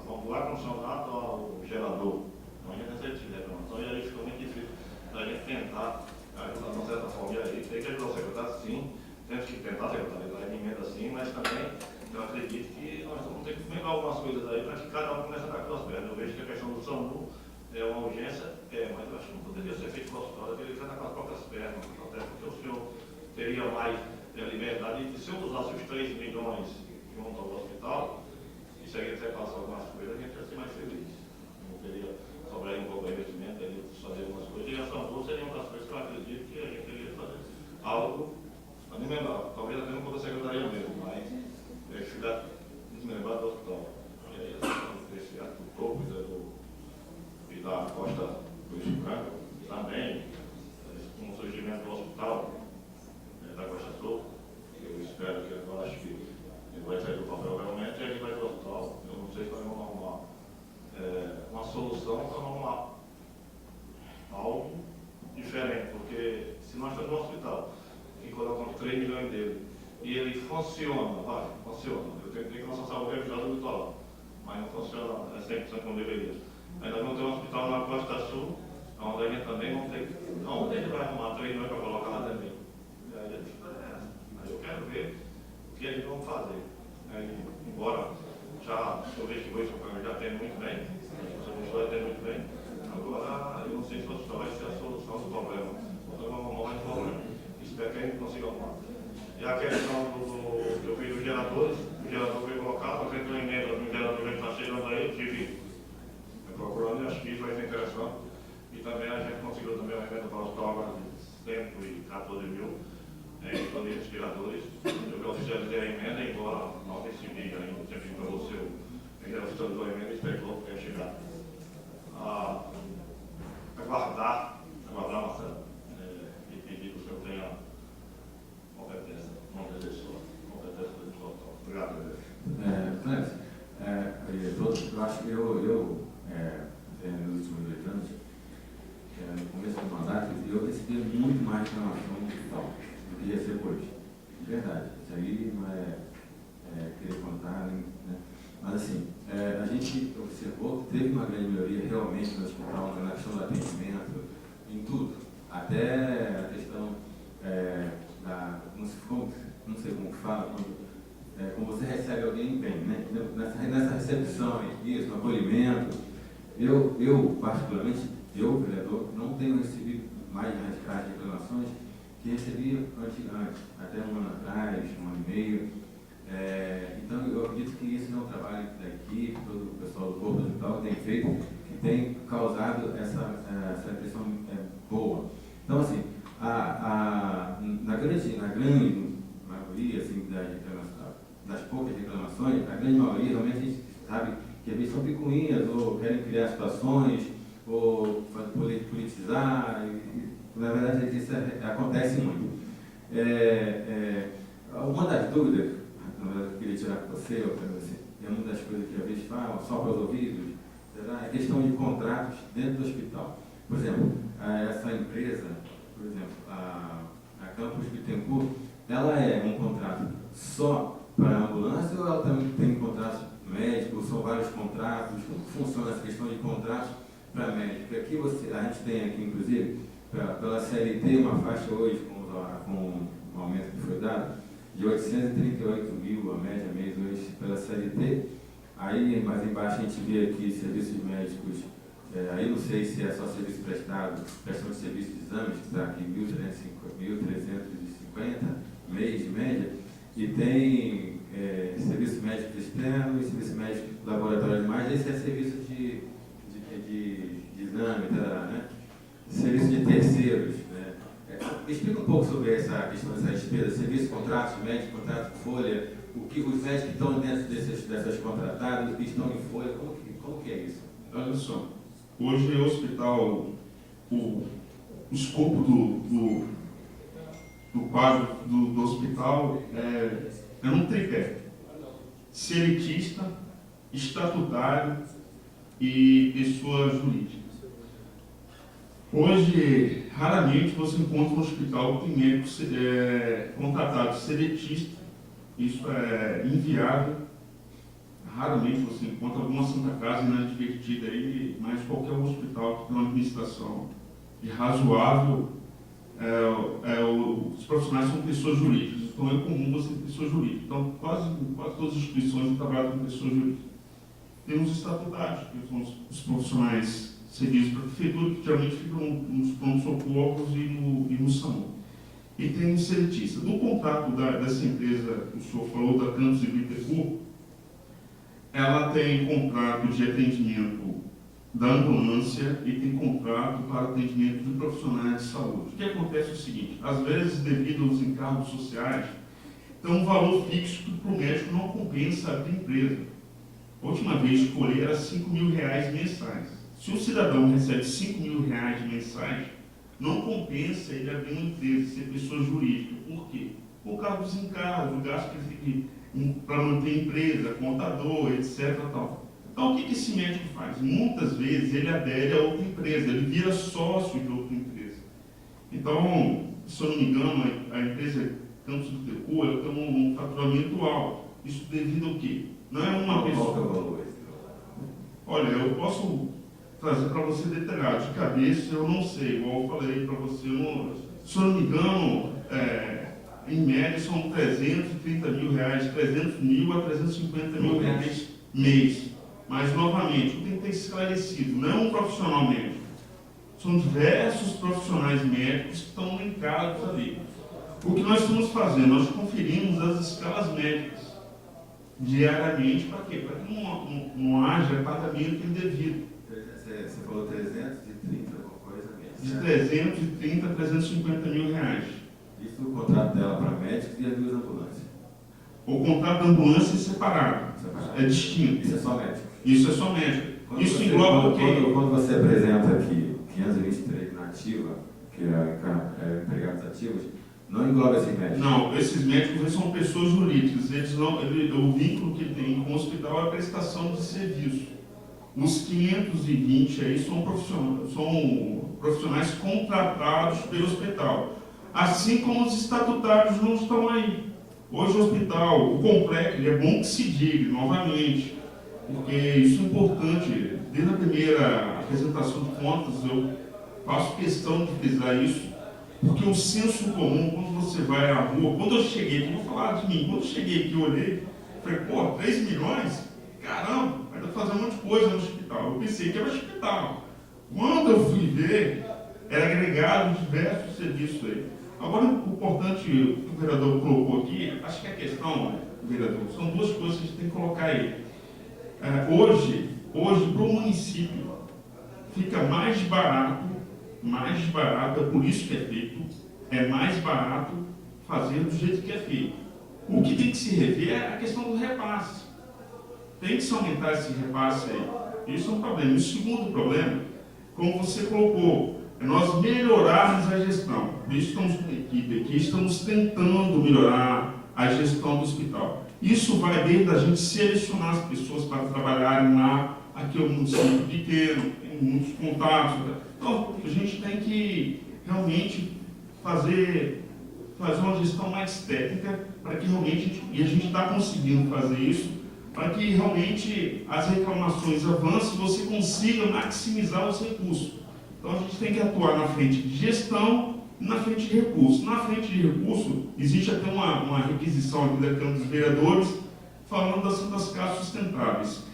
vamos do ar-condicionado ao gerador. Então a gente recebe esse reclamação e aí fica muito difícil a gente tentar ajudar de uma certa forma. E aí tem que ajudar o secretário, sim, temos que tentar, secretário, dar emenda sim, mas também eu acredito que nós vamos ter que melhorar algumas coisas aí para que cada um comece a dar pelas pernas. Eu vejo que a questão do SAMU é uma urgência, mas eu acho que não poderia ser feito no hospital, deveria ser com as próprias pernas, até porque o senhor teria mais liberdade de, se eu usasse os 3 milhões junto ao hospital, e se a gente repassa algumas coisas, a gente ia ser mais feliz. Não teria sobrar um pouco de investimento, aí fazer algumas coisas, e a SAMU seria uma das coisas que eu acredito que a gente teria fazer algo a desmembrar, talvez até não for da secretaria mesmo, mas ficar desmembrado do hospital. E aí esse ato do topo, e da Costa do Branco, também, com o surgimento do hospital da Costa Sul, eu espero que agora acho que ele vai sair do papel realmente e ele vai para o hospital. Eu não sei se nós vamos arrumar uma solução para arrumar algo diferente, porque se nós estamos no hospital e colocamos 3 milhões dele e ele funciona, funciona. Eu tenho que nossa saúde é ajudada do litoral, mas não funciona 100% como deveria. Ainda vamos ter um hospital na Costa Sul, onde a gente também não tem. Onde ele vai arrumar 3 milhões para colocar lá também? E aí a discussão é essa. Aí eu quero ver o que eles vão fazer. Aí, embora já investigou isso, já tem muito bem, a já tem muito bem. Agora, eu não sei se o hospital vai ser a solução do problema. Então vamos arrumar mais problema. Espero que a gente consiga arrumar. E a questão que eu fiz dos geradores, o gerador foi colocado, eu tenho emenda no gerador que está chegando aí, eu tive procurando, acho que isso vai ser interessante. E também a gente conseguiu também uma emenda para o hospital agora de 114 mil para os respiradores. Eu oficializei a emenda, embora não recebi ainda, sempre para você, ainda oficializou a emenda e espero que logo tenha chegado. Aguardar nossa e pedir que o senhor tenha competência, não desejo competência do hospital. Obrigado, Clécio, eu acho que eu nos últimos 2 anos, no começo do mandato, eu recebi muito mais reclamação no hospital do que recebo hoje. De verdade. Isso aí não é querer contar, né? Mas assim, a gente observou que teve uma grande melhoria realmente no hospital, na questão do atendimento, em tudo. Até a questão não sei como fala, quando você recebe alguém bem, né? Nessa recepção, isso, no acolhimento. Eu, particularmente, vereador, não tenho recebido mais radicais de reclamações que recebi antigamente, até um ano atrás, 1 ano e meio. Então, eu acredito que esse é um trabalho da equipe, todo o pessoal do corpo do hospital tem feito, que tem causado essa impressão boa. Então, assim, na grande maioria assim, das poucas reclamações, a grande maioria realmente a gente sabe que às vezes são picuinhas, ou querem criar situações, ou politizar, na verdade isso acontece muito. Uma das dúvidas, na verdade, eu queria tirar com você, é uma das coisas que às vezes falam, só para os ouvidos, é a questão de contratos dentro do hospital. Por exemplo, essa empresa, por exemplo, a Campus Bittencourt, ela é um contrato só para a ambulância ou ela também tem contratos médicos, são vários contratos? Como funciona essa questão de contratos para médicos? Porque aqui a gente tem aqui, inclusive, pela CLT, uma faixa hoje, com o aumento que foi dado, de 838 mil, a média mês hoje, pela CLT. Aí, mais embaixo, a gente vê aqui serviços médicos, aí não sei se é só serviço prestado, prestação de serviço de exames, que está aqui 1.350 mês de média, e tem serviço médico externo e serviço médico laboratório de imagem, esse é serviço de exame, né? Serviço de terceiros. Né? Me explica um pouco sobre essa questão dessa despesa, serviço, contratos de médico, contrato de folha, os médicos que estão dentro dessas contratadas, que estão em folha, como que é isso? Olha só, hoje o hospital, o escopo do quadro do hospital é um tripé: seletista, estatutário e pessoa jurídica. Hoje, raramente você encontra um hospital que tem médico contratado seletista. Isso é inviável. Raramente você encontra alguma Santa Casa inadvertida aí, mas qualquer hospital que tem uma administração de razoável, os profissionais são pessoas jurídicas. Então é comum você ter pessoa jurídica. Então quase todas as instituições trabalham com pessoas jurídicas. Temos estatutários, que são os profissionais cedidos para a prefeitura, que geralmente ficam nos pronto-socorros e no SAMU. E tem um seletista. No contrato dessa empresa, o senhor falou, da Campos e Bittencourt, ela tem contrato de atendimento da ambulância e tem contrato para atendimento de profissionais de saúde. O que acontece é o seguinte: às vezes, devido aos encargos sociais, tem um valor fixo que para o médico não compensa abrir empresa. A última vez que colhei era R$5.000 mensais. Se o cidadão recebe R$5.000 mensais, não compensa ele abrir uma empresa, ser pessoa jurídica. Por quê? Por causa dos encargos, o gasto que ele tem para manter a empresa, contador, etc. Tal. Então, o que esse médico faz? Muitas vezes ele adere a outra empresa, ele vira sócio de outra empresa. Então, se eu não me engano, a empresa Campos do Bittencourt, ela tem um faturamento alto. Isso devido ao quê? Não é uma pessoa... Olha, eu posso trazer para você detalhado. De cabeça, eu não sei. Igual eu falei para você, se eu não me engano, em média são R$330.000, 300 mil a R$350.000 mês. Mas, novamente, eu tenho que ter esclarecido, não é um profissional médico. São diversos profissionais médicos que estão no encargo ali. O que nós estamos fazendo? Nós conferimos as escalas médicas diariamente. Para quê? Para que não haja pagamento indevido. Você falou 330, alguma coisa mesmo? De 330 a 350 mil reais. Isso o contrato dela para médicos e as duas ambulâncias. O contrato da ambulância é separado. É distinto. Isso é só médico. Isso é só médico. Isso engloba o quê? Quando você apresenta aqui 523 na ativa, que é empregados ativos, não engloba esses médicos? Não, esses médicos são pessoas jurídicas. O vínculo que tem com o hospital é a prestação de serviço. Os 520 aí são profissionais contratados pelo hospital. Assim como os estatutários não estão aí. Hoje o hospital, o complexo, é bom que se diga novamente, porque isso é importante. Desde a primeira apresentação de contas, eu faço questão de frisar isso, porque o senso comum, quando você vai à rua, quando eu cheguei aqui, vou falar de mim, quando eu cheguei aqui, eu olhei, falei, 3 milhões? Caramba, vai fazer um monte de coisa no hospital. Eu pensei que era hospital. Quando eu fui ver, era agregado diversos serviços aí. Agora, o importante que o vereador colocou aqui, acho que a questão, vereador, são duas coisas que a gente tem que colocar aí. Hoje para o município, fica mais barato, é por isso que é feito, é mais barato fazer do jeito que é feito. O que tem que se rever é a questão do repasse. Tem que se aumentar esse repasse aí. Isso é um problema. E o segundo problema, como você colocou, é nós melhorarmos a gestão. Por isso estamos com a equipe aqui, estamos tentando melhorar a gestão do hospital. Isso vai desde a gente selecionar as pessoas para trabalharem lá. Aqui é um município pequeno, tem muitos contatos. Então, a gente tem que realmente fazer uma gestão mais técnica para que realmente, e a gente está conseguindo fazer isso, para que realmente as reclamações avancem e você consiga maximizar os recursos. Então a gente tem que atuar na frente de gestão e na frente de recursos. Na frente de recursos, existe até uma requisição aqui da Câmara dos Vereadores falando das casas sustentáveis.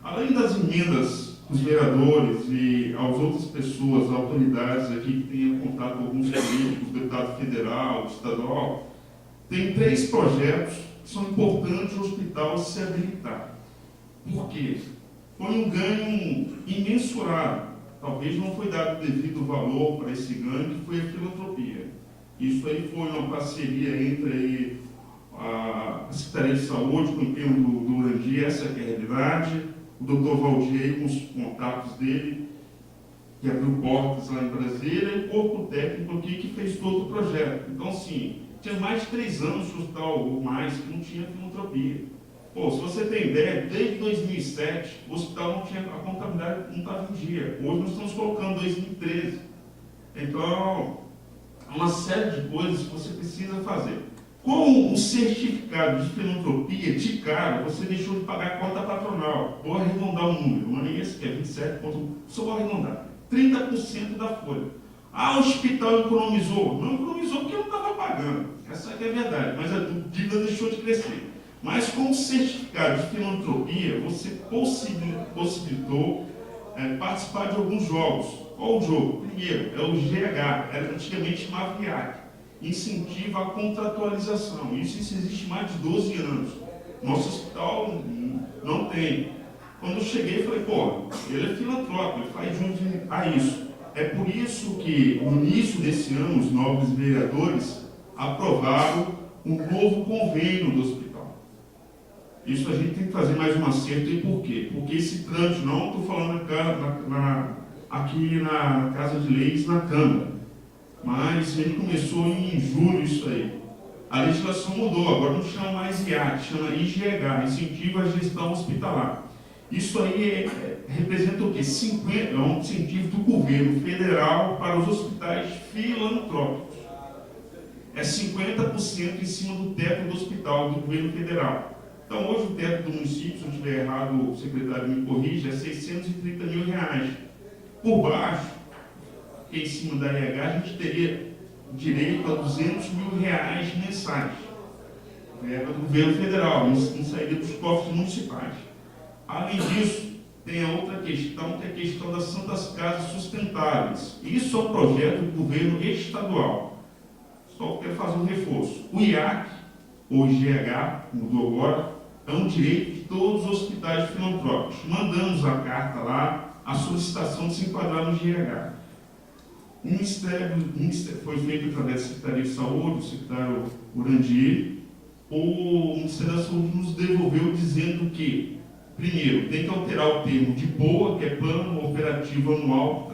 Além das emendas dos vereadores e às outras pessoas, autoridades aqui que tenham contato com alguns políticos, deputado federal, estadual, tem 3 projetos que são importantes o hospital se habilitar. Por quê? Foi um ganho imensurável. Talvez não foi dado devido valor para esse ganho, que foi a filantropia. Isso aí foi uma parceria entre aí a Secretaria de Saúde, com o empenho do Urandi, essa que é a realidade, o Dr. Valdir com os contatos dele, que abriu portas lá em Brasília, e o corpo técnico aqui que fez todo o projeto. Então, assim, tinha mais de 3 anos que o hospital, ou mais, que não tinha filantropia. Pô, se você tem ideia, desde 2007, o hospital não tinha, a contabilidade não estava em dia. Hoje nós estamos colocando 2013. Então, há uma série de coisas que você precisa fazer. Com o certificado de filantropia, de cara, você deixou de pagar a conta patronal. Vou arredondar o número, não é esse que é 27, só vou arredondar. 30% da folha. Ah, o hospital economizou. Não economizou porque não estava pagando. Essa é a verdade, mas a dívida deixou de crescer. Mas com o certificado de filantropia, você possibilitou participar de alguns jogos. Qual o jogo? Primeiro, é o GH, era antigamente chamava IAC. Incentiva a contratualização. Isso existe mais de 12 anos. Nosso hospital não tem. Quando eu cheguei, falei, pô, ele é filantrópico, ele faz junto a isso. É por isso que, no início desse ano, os nobres vereadores aprovaram um novo convênio do hospital. Isso a gente tem que fazer mais um acerto. E por quê? Porque esse trâmite, não estou falando aqui na Casa de Leis, na Câmara, mas ele começou em julho isso aí. A legislação mudou, agora não chama mais IAT, chama IGH, Incentivo à Gestão Hospitalar. Isso aí representa o quê? 50, é um incentivo do governo federal para os hospitais filantrópicos. É 50% em cima do teto do hospital do governo federal. Então, hoje o teto do município, se eu estiver errado, o secretário me corrige, é R$630 mil. Por baixo, que em cima da IH, a gente teria direito a R$200 mil mensais. Verba do governo federal, não sairia dos cofres municipais. Além disso, tem a outra questão, que é a questão das Santas Casas Sustentáveis. Isso é um projeto do governo estadual. Só quero fazer um reforço. O IAC, ou GH, mudou agora, é um direito de todos os hospitais filantrópicos. Mandamos a carta lá, a solicitação de se enquadrar no GH. O Ministério foi feito através da Secretaria de Saúde, o secretário Urandi. O Ministério da Saúde nos devolveu dizendo que, primeiro, tem que alterar o termo de POA, que é Plano Operativo Anual,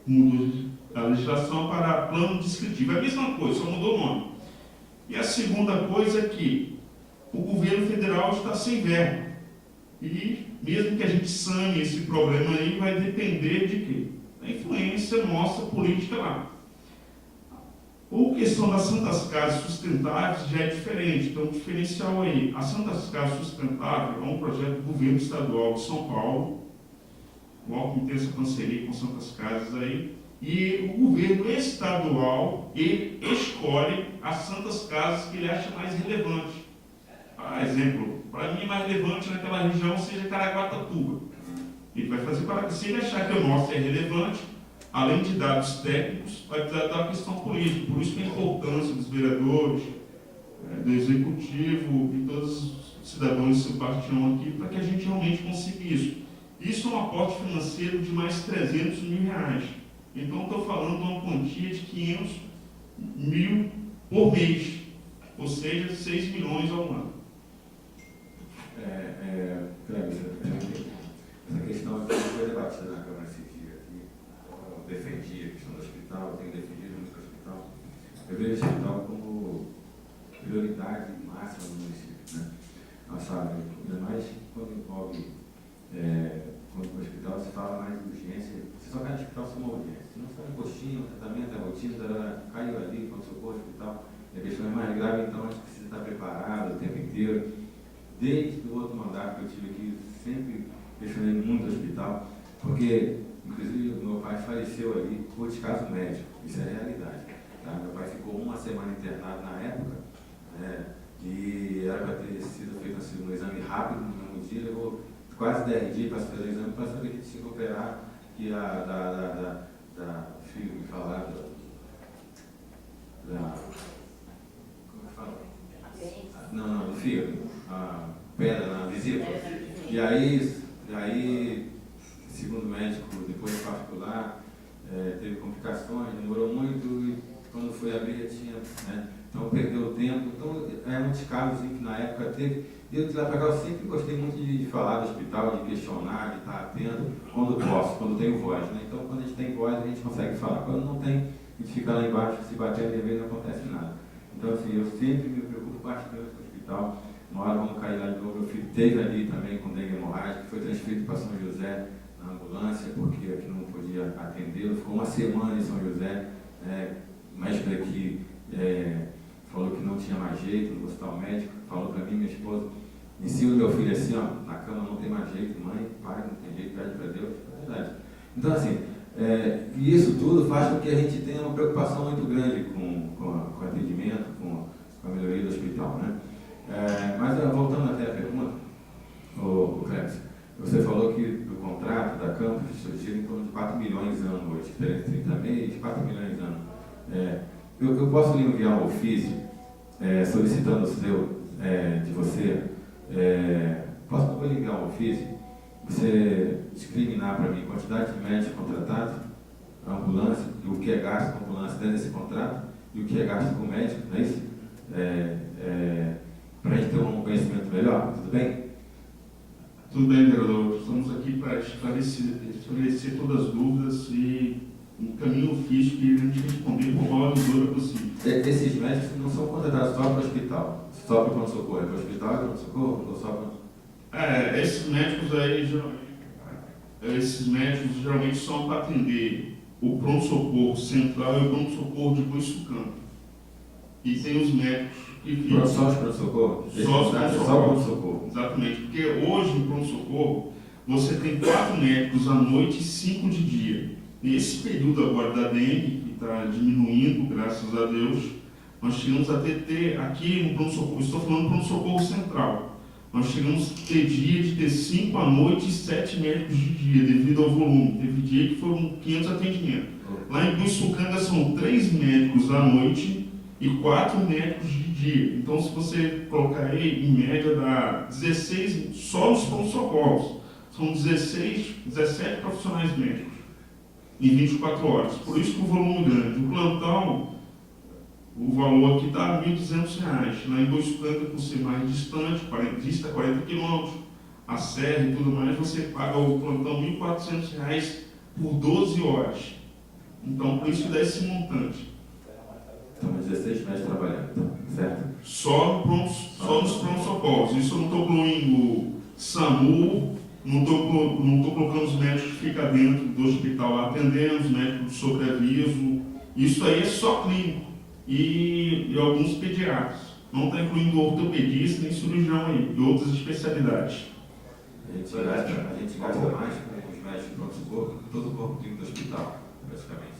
mudou a legislação para Plano Descritivo. É a mesma coisa, só mudou o nome. E a segunda coisa é que o governo federal está sem verba. E mesmo que a gente sane esse problema aí, vai depender de quê? Da influência nossa política lá. Ou questão das Santas Casas Sustentáveis já é diferente, então o diferencial aí. A Santas Casas Sustentáveis é um projeto do governo estadual de São Paulo, o Alckmin tem essa parceria com Santas Casas aí, e o governo estadual, ele escolhe as Santas Casas que ele acha mais relevante. Exemplo, para mim mais relevante naquela região seja Caraguatatuba. Ele vai fazer para que, se ele achar que o nosso é relevante, além de dados técnicos, vai tratar a questão política. Por isso que a importância dos vereadores, do executivo e todos os cidadãos de Sebastião aqui, para que a gente realmente consiga isso. Isso é um aporte financeiro de mais R$300 mil. Então, estou falando de uma quantia de 500 mil por mês, ou seja, 6 milhões ao ano. Essa questão aqui foi debatida na Câmara esse dia aqui. Eu defendi a questão do hospital, eu tenho defendido muito o hospital. Eu vejo o hospital como prioridade máxima do município, né? Nós sabemos, ainda mais quando envolve, quando o hospital se fala mais de urgência, você só cai no hospital se uma urgência. Se não for um postinho, um tratamento, a rotina, caiu ali, quando socorro, hospital, e a questão é mais grave, então a gente precisa estar preparado o tempo inteiro. Desde o outro mandato que eu tive aqui, sempre questionei muito o hospital, porque, inclusive, meu pai faleceu ali por descaso médico, isso é realidade. Tá? Meu pai ficou 1 semana internado na época, né, e era para ter sido feito um exame rápido no mesmo dia, levou quase 10 dias para se fazer o exame, para saber que tinha que operar, que filho me falaram, como que fala? Não, do fígado, a pedra na vesícula. E aí, segundo o médico, depois de particular, teve complicações, demorou muito, quando foi abrir já tinha, né? Então perdeu tempo. Então é um descaso que na época teve. E eu de lá para cá eu sempre gostei muito de falar do hospital, de questionar, de estar atento, quando posso, quando tenho voz, né? Então quando a gente tem voz a gente consegue falar. Quando não tem, a gente fica lá embaixo, se bater de vez não acontece nada. Então assim, eu sempre me preocupo bastante com o hospital. Uma hora vamos cair lá de novo. Meu filho teve ali também com dengue hemorrágica, foi transferido para São José na ambulância, porque aqui não podia atendê-lo. Ficou uma semana em São José. O médico daqui falou que não tinha mais jeito no hospital médico. Falou para mim, minha esposa, ensina o meu filho assim, ó, na cama não tem mais jeito, mãe, pai, não tem jeito, pede para Deus. É verdade. Então assim, e isso tudo faz com que a gente tenha uma preocupação muito grande com o atendimento, com a melhoria do hospital, né? Mas voltando até a pergunta, o Cleber, você falou que do contrato da Campos gira em torno de 4 milhões ano hoje, 30 meses, 4 milhões ano. Eu posso lhe enviar um ofício solicitando de você, posso lhe enviar um ofício, você discriminar para mim quantidade de médicos contratados, a ambulância, e o que é gasto com a ambulância dentro desse contrato, e o que é gasto com o médico, não é isso? Para a gente ter um conhecimento melhor, tudo bem? Tudo bem, vereador. Estamos aqui para esclarecer todas as dúvidas e encaminhar o ofício que a gente responder com a maior dúvida possível. Esses médicos não são contratados só para o hospital, só para o pronto-socorro, é para o hospital, é para o pronto-socorro, ou só para... Esses médicos aí, geralmente são para atender o pronto-socorro central e o pronto-socorro de Boiçucanga. E tem os médicos que ficam... Só os pronto-socorro? Só os pronto-socorro. Exatamente, porque hoje no pronto-socorro você tem 4 médicos à noite e 5 de dia. Nesse período agora da dengue, que está diminuindo, graças a Deus, nós chegamos a ter aqui no pronto-socorro, estou falando do pronto-socorro central, nós chegamos a ter dia de ter 5 à noite e 7 médicos de dia, devido ao volume. Teve dia que foram 500 atendimentos. Lá em Boiçucanga são 3 médicos à noite e 4 médicos de dia. Então, se você colocar aí, em média, dá 16, só nos pronto-socorros, são 17 profissionais médicos em 24 horas. Por isso que o volume é grande. O plantão, o valor aqui está R$ 1.200. Lá em Boiçucanga, por ser mais distante, dista 40 quilômetros, a serra e tudo mais, você paga o plantão R$ 1.400 por 12 horas. Então, por isso dá esse montante. Então, 16 médicos trabalhando, certo? Só nos pronto-socorros. Isso eu não estou incluindo SAMU, não estou colocando os médicos que ficam dentro do hospital lá atendendo, os médicos de sobreaviso. Isso aí é só clínico e alguns pediatras. Não está incluindo ortopedista nem cirurgião aí, e outras especialidades. A gente gasta mais com os médicos de pronto-socorro que todo o corpo clínico do hospital, praticamente.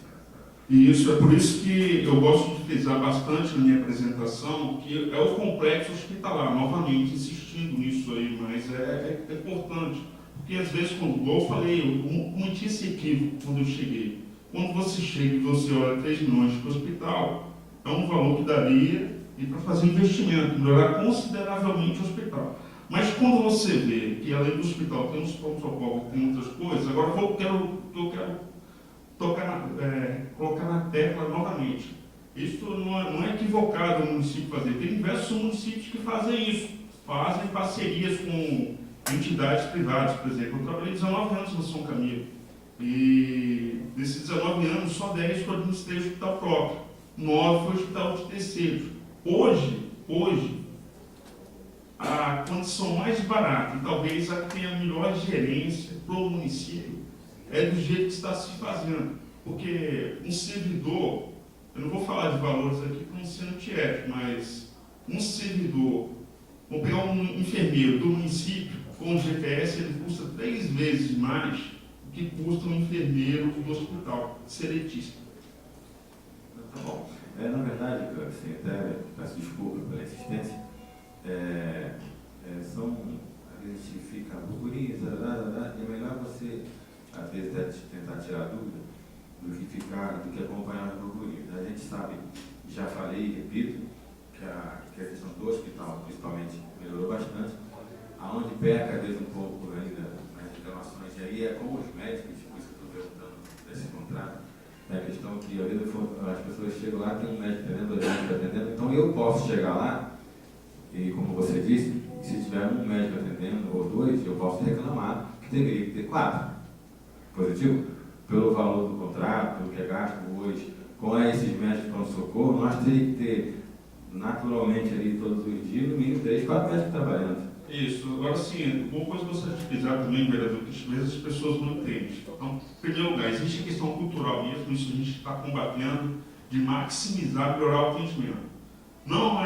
E isso é por isso que eu gosto de frisar bastante na minha apresentação, que é o complexo hospitalar, novamente insistindo nisso aí, mas é importante, porque às vezes, como eu falei, eu cometi esse equívoco quando eu cheguei. Quando você chega e você olha 3 milhões para o hospital, é um valor que daria e para fazer investimento, melhorar consideravelmente o hospital. Mas quando você vê que além do hospital tem uns pronto-socorro e tem outras coisas, agora eu quero colocar na tecla novamente. Isso não é equivocado o município fazer. Tem diversos municípios que fazem isso. Fazem parcerias com entidades privadas, por exemplo. Eu trabalhei 19 anos no São Camilo. E desses 19 anos, só 10 que eu administrei o hospital próprio. 9 foi o hospital de terceiros. Hoje, a condição mais barata e talvez a que tem a melhor gerência para o município é do jeito que está se fazendo. Porque um servidor, eu não vou falar de valores aqui para não ser antiético, mas um servidor, vamos pegar um enfermeiro do município, com o GPS, ele custa 3 vezes mais do que custa um enfermeiro do hospital, seletista. Tá bom. Na verdade, assim, até peço desculpa pela insistência, a gente fica burburinho, e é melhor você, às vezes, tentar tirar dúvida do que acompanhar o burburinho. A gente sabe, já falei e repito, que a questão do hospital, principalmente, melhorou bastante. Aonde peca, às vezes, um pouco ainda nas reclamações, e aí é com os médicos, por isso que eu estou perguntando desse contrato, É a questão que às vezes as pessoas chegam lá, tem um médico atendendo, dois médicos atendendo, então eu posso chegar lá, e como você disse, se tiver um médico atendendo ou dois, eu posso reclamar que deveria ter 4. Positivo? Pelo valor do contrato, pelo que é gasto hoje, com esses médicos de pronto-socorro, nós teríamos que ter naturalmente ali todos os dias, no mínimo 3, 4 médicos trabalhando. Isso. Agora sim, uma coisa que eu gostaria de frisar também, vereador, que às vezes as pessoas não entendem. Então, em primeiro lugar, existe a questão cultural mesmo, isso a gente está combatendo, de maximizar, melhorar o atendimento. Não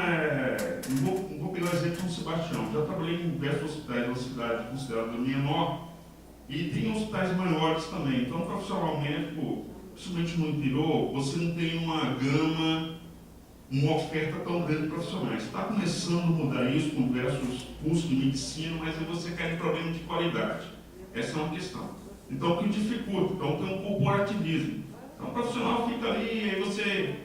vou pegar o exemplo de São Sebastião. Já trabalhei em diversos hospitais, uma cidade considerada menor, e tem hospitais maiores também. Então, profissionalmente, principalmente no interior, você não tem uma gama, uma oferta tão grande de profissionais. Está começando a mudar isso com diversos cursos de medicina, mas aí você cai em problema de qualidade. Essa é uma questão. Então, o que dificulta? Então, tem um corporativismo. Então, o profissional fica ali, e aí você,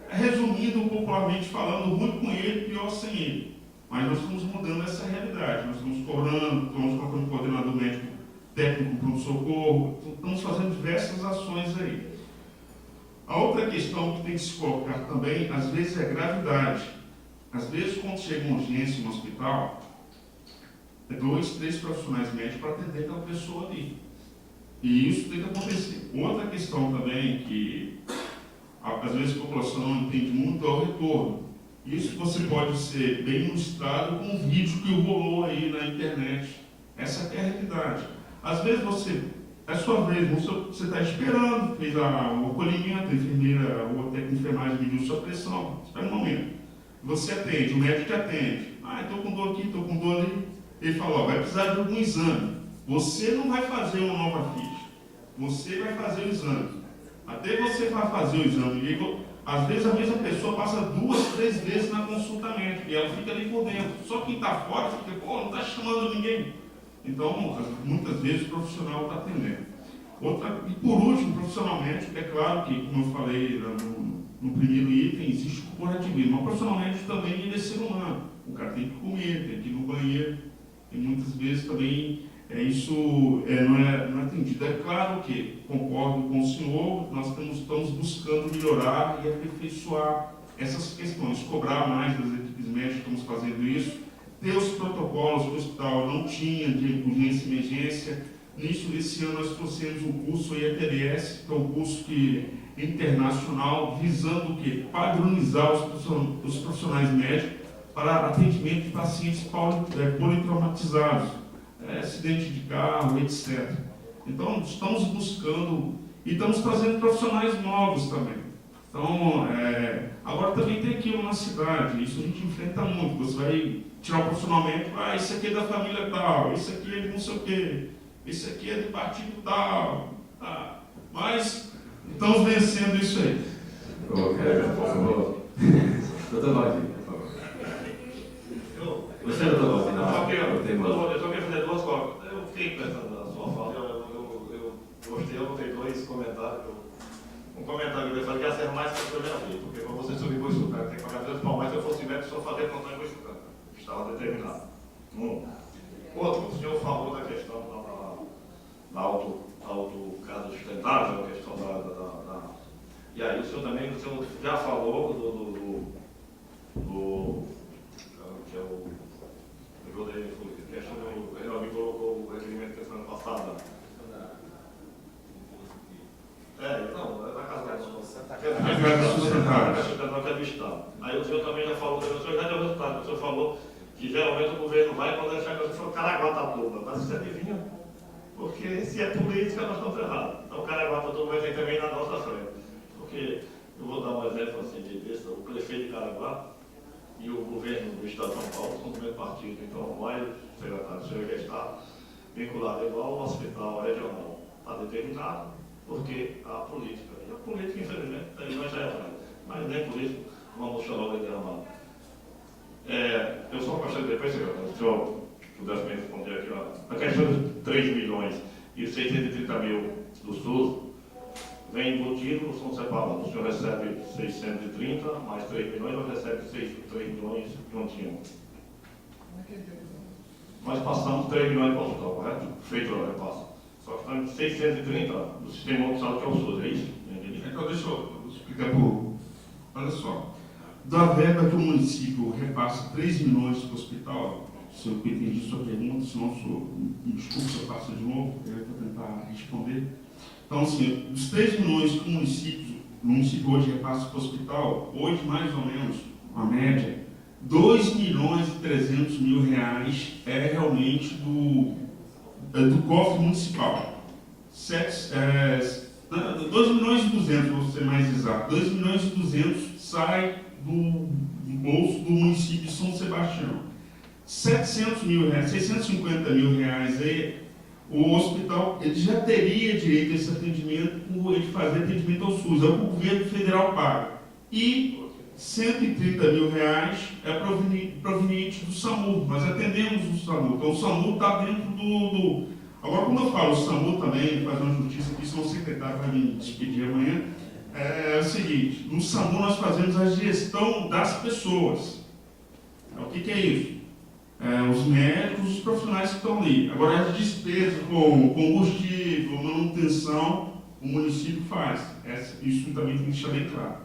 resumindo popularmente falando, ruim com ele, pior sem ele. Mas nós estamos mudando essa realidade. Nós estamos colocando um coordenador médico técnico pronto-socorro, estamos fazendo diversas ações aí. A outra questão que tem que se colocar também, às vezes, é a gravidade. Às vezes, quando chega uma urgência no hospital, é 2, 3 profissionais médicos para atender aquela pessoa ali. E isso tem que acontecer. Outra questão também que, às vezes, a população não entende muito é o retorno. Isso você pode ser bem ilustrado com um vídeo que rolou aí na internet. Essa é a realidade. Às vezes é a sua vez, você está esperando, fez o acolhimento, a enfermeira ou a técnica de enfermagem mediu sua pressão, espera um momento. Você atende, o médico te atende. Estou com dor aqui, estou com dor ali. Ele fala, vai precisar de algum exame. Você não vai fazer uma nova ficha. Você vai fazer o exame. Até você vai fazer o exame. Às vezes a mesma pessoa passa 2, 3 vezes na consulta médica e ela fica ali por dentro. Só quem está fora fica, não está chamando ninguém. Então, muitas vezes o profissional está atendendo. E por último, profissionalmente, é claro que, como eu falei no primeiro item, existe o corporativismo, mas profissionalmente também ele é ser humano. O cara tem que comer, tem que ir no banheiro, e muitas vezes também isso não é atendido. É claro que, concordo com o senhor, nós estamos buscando melhorar e aperfeiçoar essas questões, cobrar mais das equipes médicas, estamos fazendo isso. Ter os protocolos que o hospital não tinha de urgência e emergência. Nisso, esse ano, nós trouxemos um curso IETDS, que é um curso internacional, visando o quê? Padronizar os profissionais médicos para atendimento de pacientes politraumatizados, acidente de carro, etc. Então, estamos buscando e estamos trazendo profissionais novos também. Então, agora também tem aquilo na cidade, isso a gente enfrenta muito. Você vai tirar o profissional médico, isso aqui é da família tal, isso aqui é de não sei o quê, isso aqui é do partido tal. Mas estamos vencendo isso aí. Doutor Valdir, por favor. Você, doutor Valdir, eu só queria fazer 2 coisas. Eu fiquei pensando na sua fala, eu gostei, eu notei 2 comentários. Um comentário que eu falei que ia ser mais que eu já vi, porque para você subir com isso, tem que pagar 2 pau, mas se eu fosse médico, só fazer plantão com isso, estava determinado. Outro, o senhor falou da questão da autocasa sustentável, a questão E aí o senhor também já falou que é o questão do Renato colocou o requerimento da semana passada. Não, é na casa da que é do Estado. Aí o senhor também já falou, o senhor já deu resultado, o senhor falou que geralmente o governo vai quando ele chega, o senhor Caraguá toda, mas isso é divino, porque se é política nós estamos errados. Então o Caraguá todo vai ter também na nossa frente. Porque eu vou dar um exemplo assim de besta, o prefeito de Caraguá e o governo do Estado de São Paulo são do mesmo partido, então vai o secretário do senhor que está vinculado igual ao hospital regional, está determinado, porque a política, infelizmente, nós já erramos, mas nem por isso vamos chorar o derramado. Eu só gostaria depois, se o senhor pudesse me responder aqui, a questão de 3 milhões e 630 mil do SUS, vem embutido ou são separados? O senhor recebe 630 mais 3 milhões ou recebe 3 milhões juntinho? Nós passamos 3 milhões para o hospital, correto? Feito o repasse. Só que estamos 630 do sistema oficial que é o SUS, é isso? Então, deixa eu explicar por... Olha só. Da verba que o município repassa 3 milhões para o hospital, se eu entendi sua pergunta, se não, me desculpe se eu passo de novo, eu vou tentar responder. Então, assim, os 3 milhões que o município hoje repassa para o hospital, hoje, mais ou menos, a média, 2 milhões e 300 mil reais é realmente do cofre municipal. 2 milhões e 200, vou ser mais exato. 2 milhões e 200 sai do bolso do município de São Sebastião. 700 mil reais, 650 mil reais aí, o hospital ele já teria direito a esse atendimento por ele fazer atendimento ao SUS, é o que o governo federal paga. E 130 mil reais é proveniente do SAMU, nós atendemos o SAMU, então o SAMU está dentro do... Agora, quando eu falo o SAMU também, fazer uma justiça aqui, senão o secretário vai me despedir amanhã, é o seguinte, no SAMU nós fazemos a gestão das pessoas. O que é isso? Os médicos, os profissionais que estão ali. Agora, as despesas com combustível, manutenção, o município faz. Isso também tem que deixar bem claro.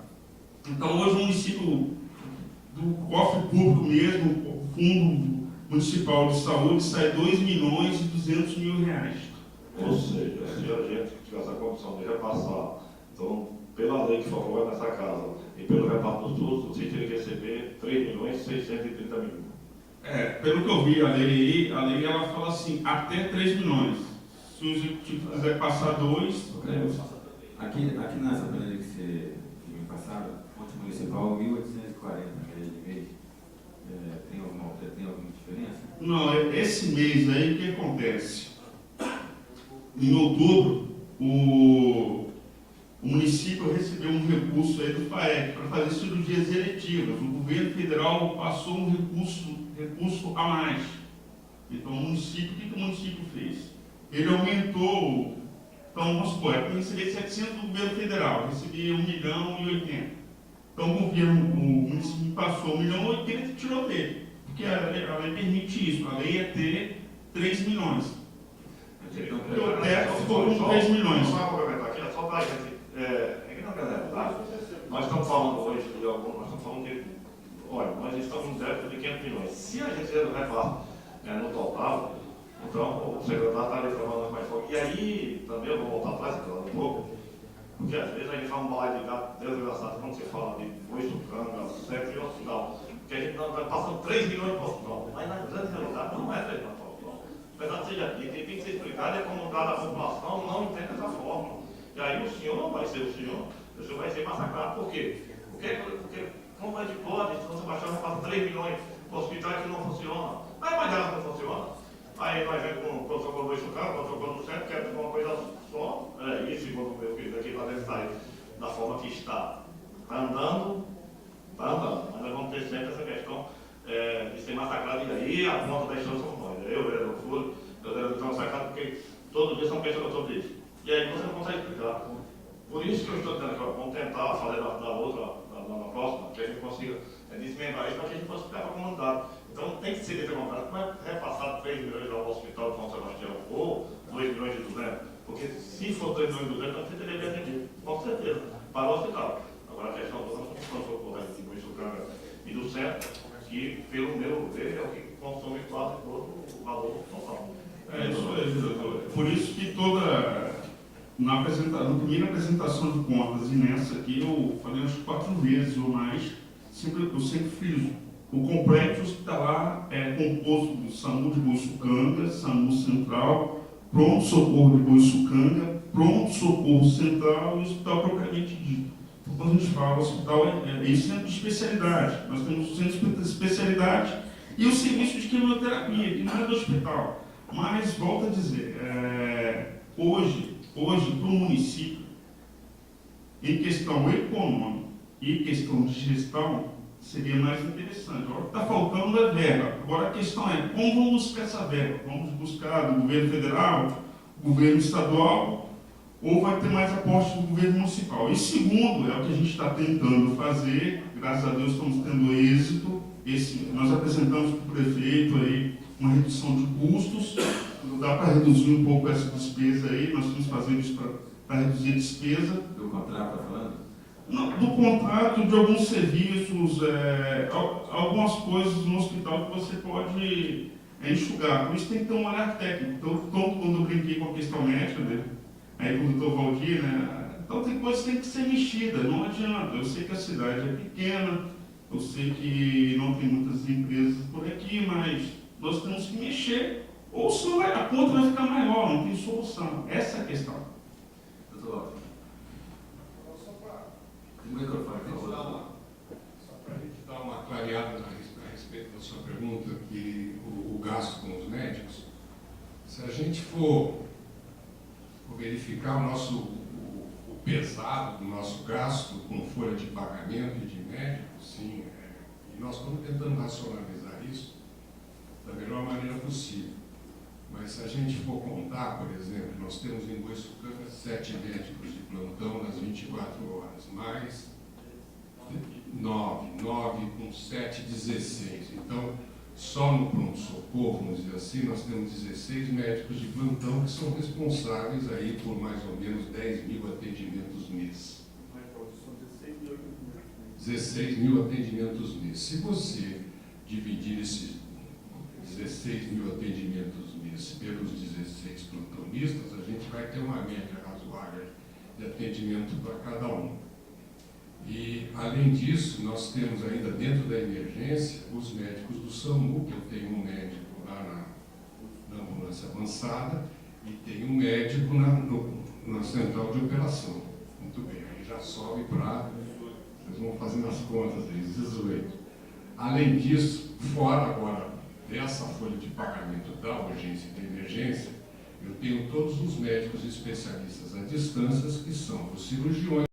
Então, hoje o município, do cofre público mesmo, o Fundo Municipal de Saúde, sai 2 milhões e 200 mil reais. Ou seja, se a gente tivesse a condição de repassar, então, pela lei que foi aprovada nessa casa e pelo reparto dos SUS, você teria que receber 3 milhões e 630 mil. Pelo que eu vi, a lei ela fala assim, até 3 milhões. Se o executivo quiser passar 2... Aqui nessa planilha que me passaram, fonte municipal 1.840 reais de mês. Tem alguma diferença? Não, esse mês aí, o que acontece? Em outubro, o município recebeu um recurso aí do FAEC para fazer cirurgias eletivas. O governo federal passou um recurso a mais. Então, o município, o que o município fez? Ele aumentou, então, vamos supor, eu recebi 700 do governo federal, recebi 1 milhão e 80. Então, o município passou 1 milhão e 80 e tirou dele, porque a lei permite isso, a lei é ter 3 milhões. Porque o teto ficou com 3 milhões. Só complementar aqui, só para a gente, que na verdade, nós estamos falando hoje de algum, nós estamos falando de, olha, nós estamos em débito de 500 milhões. Se a gente fizer o reparto no total, então o secretário está ali trabalhando mais forte. E aí, também eu vou voltar atrás, claro, um pouco, porque às vezes a gente fala um balai de gato desgraçado quando você fala de Boiçucanga, CEP e hospital, porque a gente está passando 3 milhões para o hospital, mas na grande realidade não é 3 milhões para o hospital. Apesar de seja dito, tem que ser explicado e acomodado a população não entende dessa forma. E aí o senhor não vai ser o senhor vai ser massacrado. Por quê? Porque como a gente pode, se São Sebastião repassa 3 milhões para o hospital que não funciona, mas mais não funciona. Aí nós vemos com o protocolo do Boiçucanga, o protocolo do centro, que é uma coisa só, e segundo o meu filho aqui, lá dentro sair da forma que está. Está andando, mas nós vamos ter sempre essa questão de ser massacrado, e aí a conta da história somos nós. Eu, vereador Fúrio, eu vereador massacrado, porque todo dia são pessoas sobre isso. E aí você não consegue explicar. Por isso que eu estou dizendo que vamos tentar fazer na próxima, que a gente consiga desmembrar isso, para que a gente possa explicar para a comunidade. Então tem que ser determinado, não é repassar 3 milhões ao hospital de São Sebastião, ou 2 milhões e 200, porque se for 2 milhões e 200, você teria que atender, com certeza, para o hospital. Agora a questão toda não foi correta de Boiçucanga e do centro, que pelo meu ver é o que consome quase todo o valor total. Isso aí, doutor. Por isso que na primeira apresentação de contas e nessa aqui, eu falei umas 4 vezes ou mais, eu sempre friso. O complexo hospitalar é composto do SAMU de Boiçucanga, SAMU Central, Pronto-Socorro de Boiçucanga, Pronto-Socorro Central e Hospital propriamente dito. Quando a gente fala hospital, é centro de especialidade. Nós temos o centro de especialidade e o serviço de quimioterapia, que não é do hospital. Mas, volto a dizer, hoje para o município, em questão econômica e questão de gestão, seria mais interessante. Agora, o que está faltando é verba. Agora, a questão é como vamos buscar essa verba? Vamos buscar do governo federal, do governo estadual, ou vai ter mais aporte do governo municipal? E segundo, é o que a gente está tentando fazer, graças a Deus estamos tendo êxito. Nós apresentamos para o prefeito aí uma redução de custos, dá para reduzir um pouco essa despesa aí, nós estamos fazendo isso para reduzir a despesa. Do contrato, está falando? Do contrato, de alguns serviços, algumas coisas no hospital que você pode enxugar. Por isso tem que ter um olhar técnico. Então, quando eu brinquei com a questão médica, né, aí com o doutor Valdir, né, então tem coisas que tem que ser mexidas, não adianta. Eu sei que a cidade é pequena, eu sei que não tem muitas empresas por aqui, mas nós temos que mexer, ou senão a conta vai ficar maior, não tem solução. Essa é a questão. Doutor Walter. O microfone, por favor. Só para a gente dar uma clareada a respeito da sua pergunta, que o gasto com os médicos, se a gente for verificar o pesado do nosso gasto com folha de pagamento de médicos, sim, e nós estamos tentando racionalizar isso da melhor maneira possível. Mas se a gente for contar, por exemplo, nós temos em Boiçucanga 7 médicos de plantão nas 24 horas, mais 9 com 7, 16. Então, só no pronto-socorro, vamos dizer assim, nós temos 16 médicos de plantão que são responsáveis aí por mais ou menos 10 mil atendimentos mês. 16 mil atendimentos mês. Se você dividir esses 16 mil atendimentos mês pelos 16 plantonistas, a gente vai ter uma média razoável de atendimento para cada um. E, além disso, nós temos ainda dentro da emergência os médicos do SAMU, que eu tenho um médico lá na ambulância avançada e tenho um médico na central de operação. Muito bem, aí já sobe para, vocês vão fazendo as contas aí, 18. Além disso, fora agora dessa folha de pagamento da urgência e da emergência, eu tenho todos os médicos especialistas à distância, que são os cirurgiões,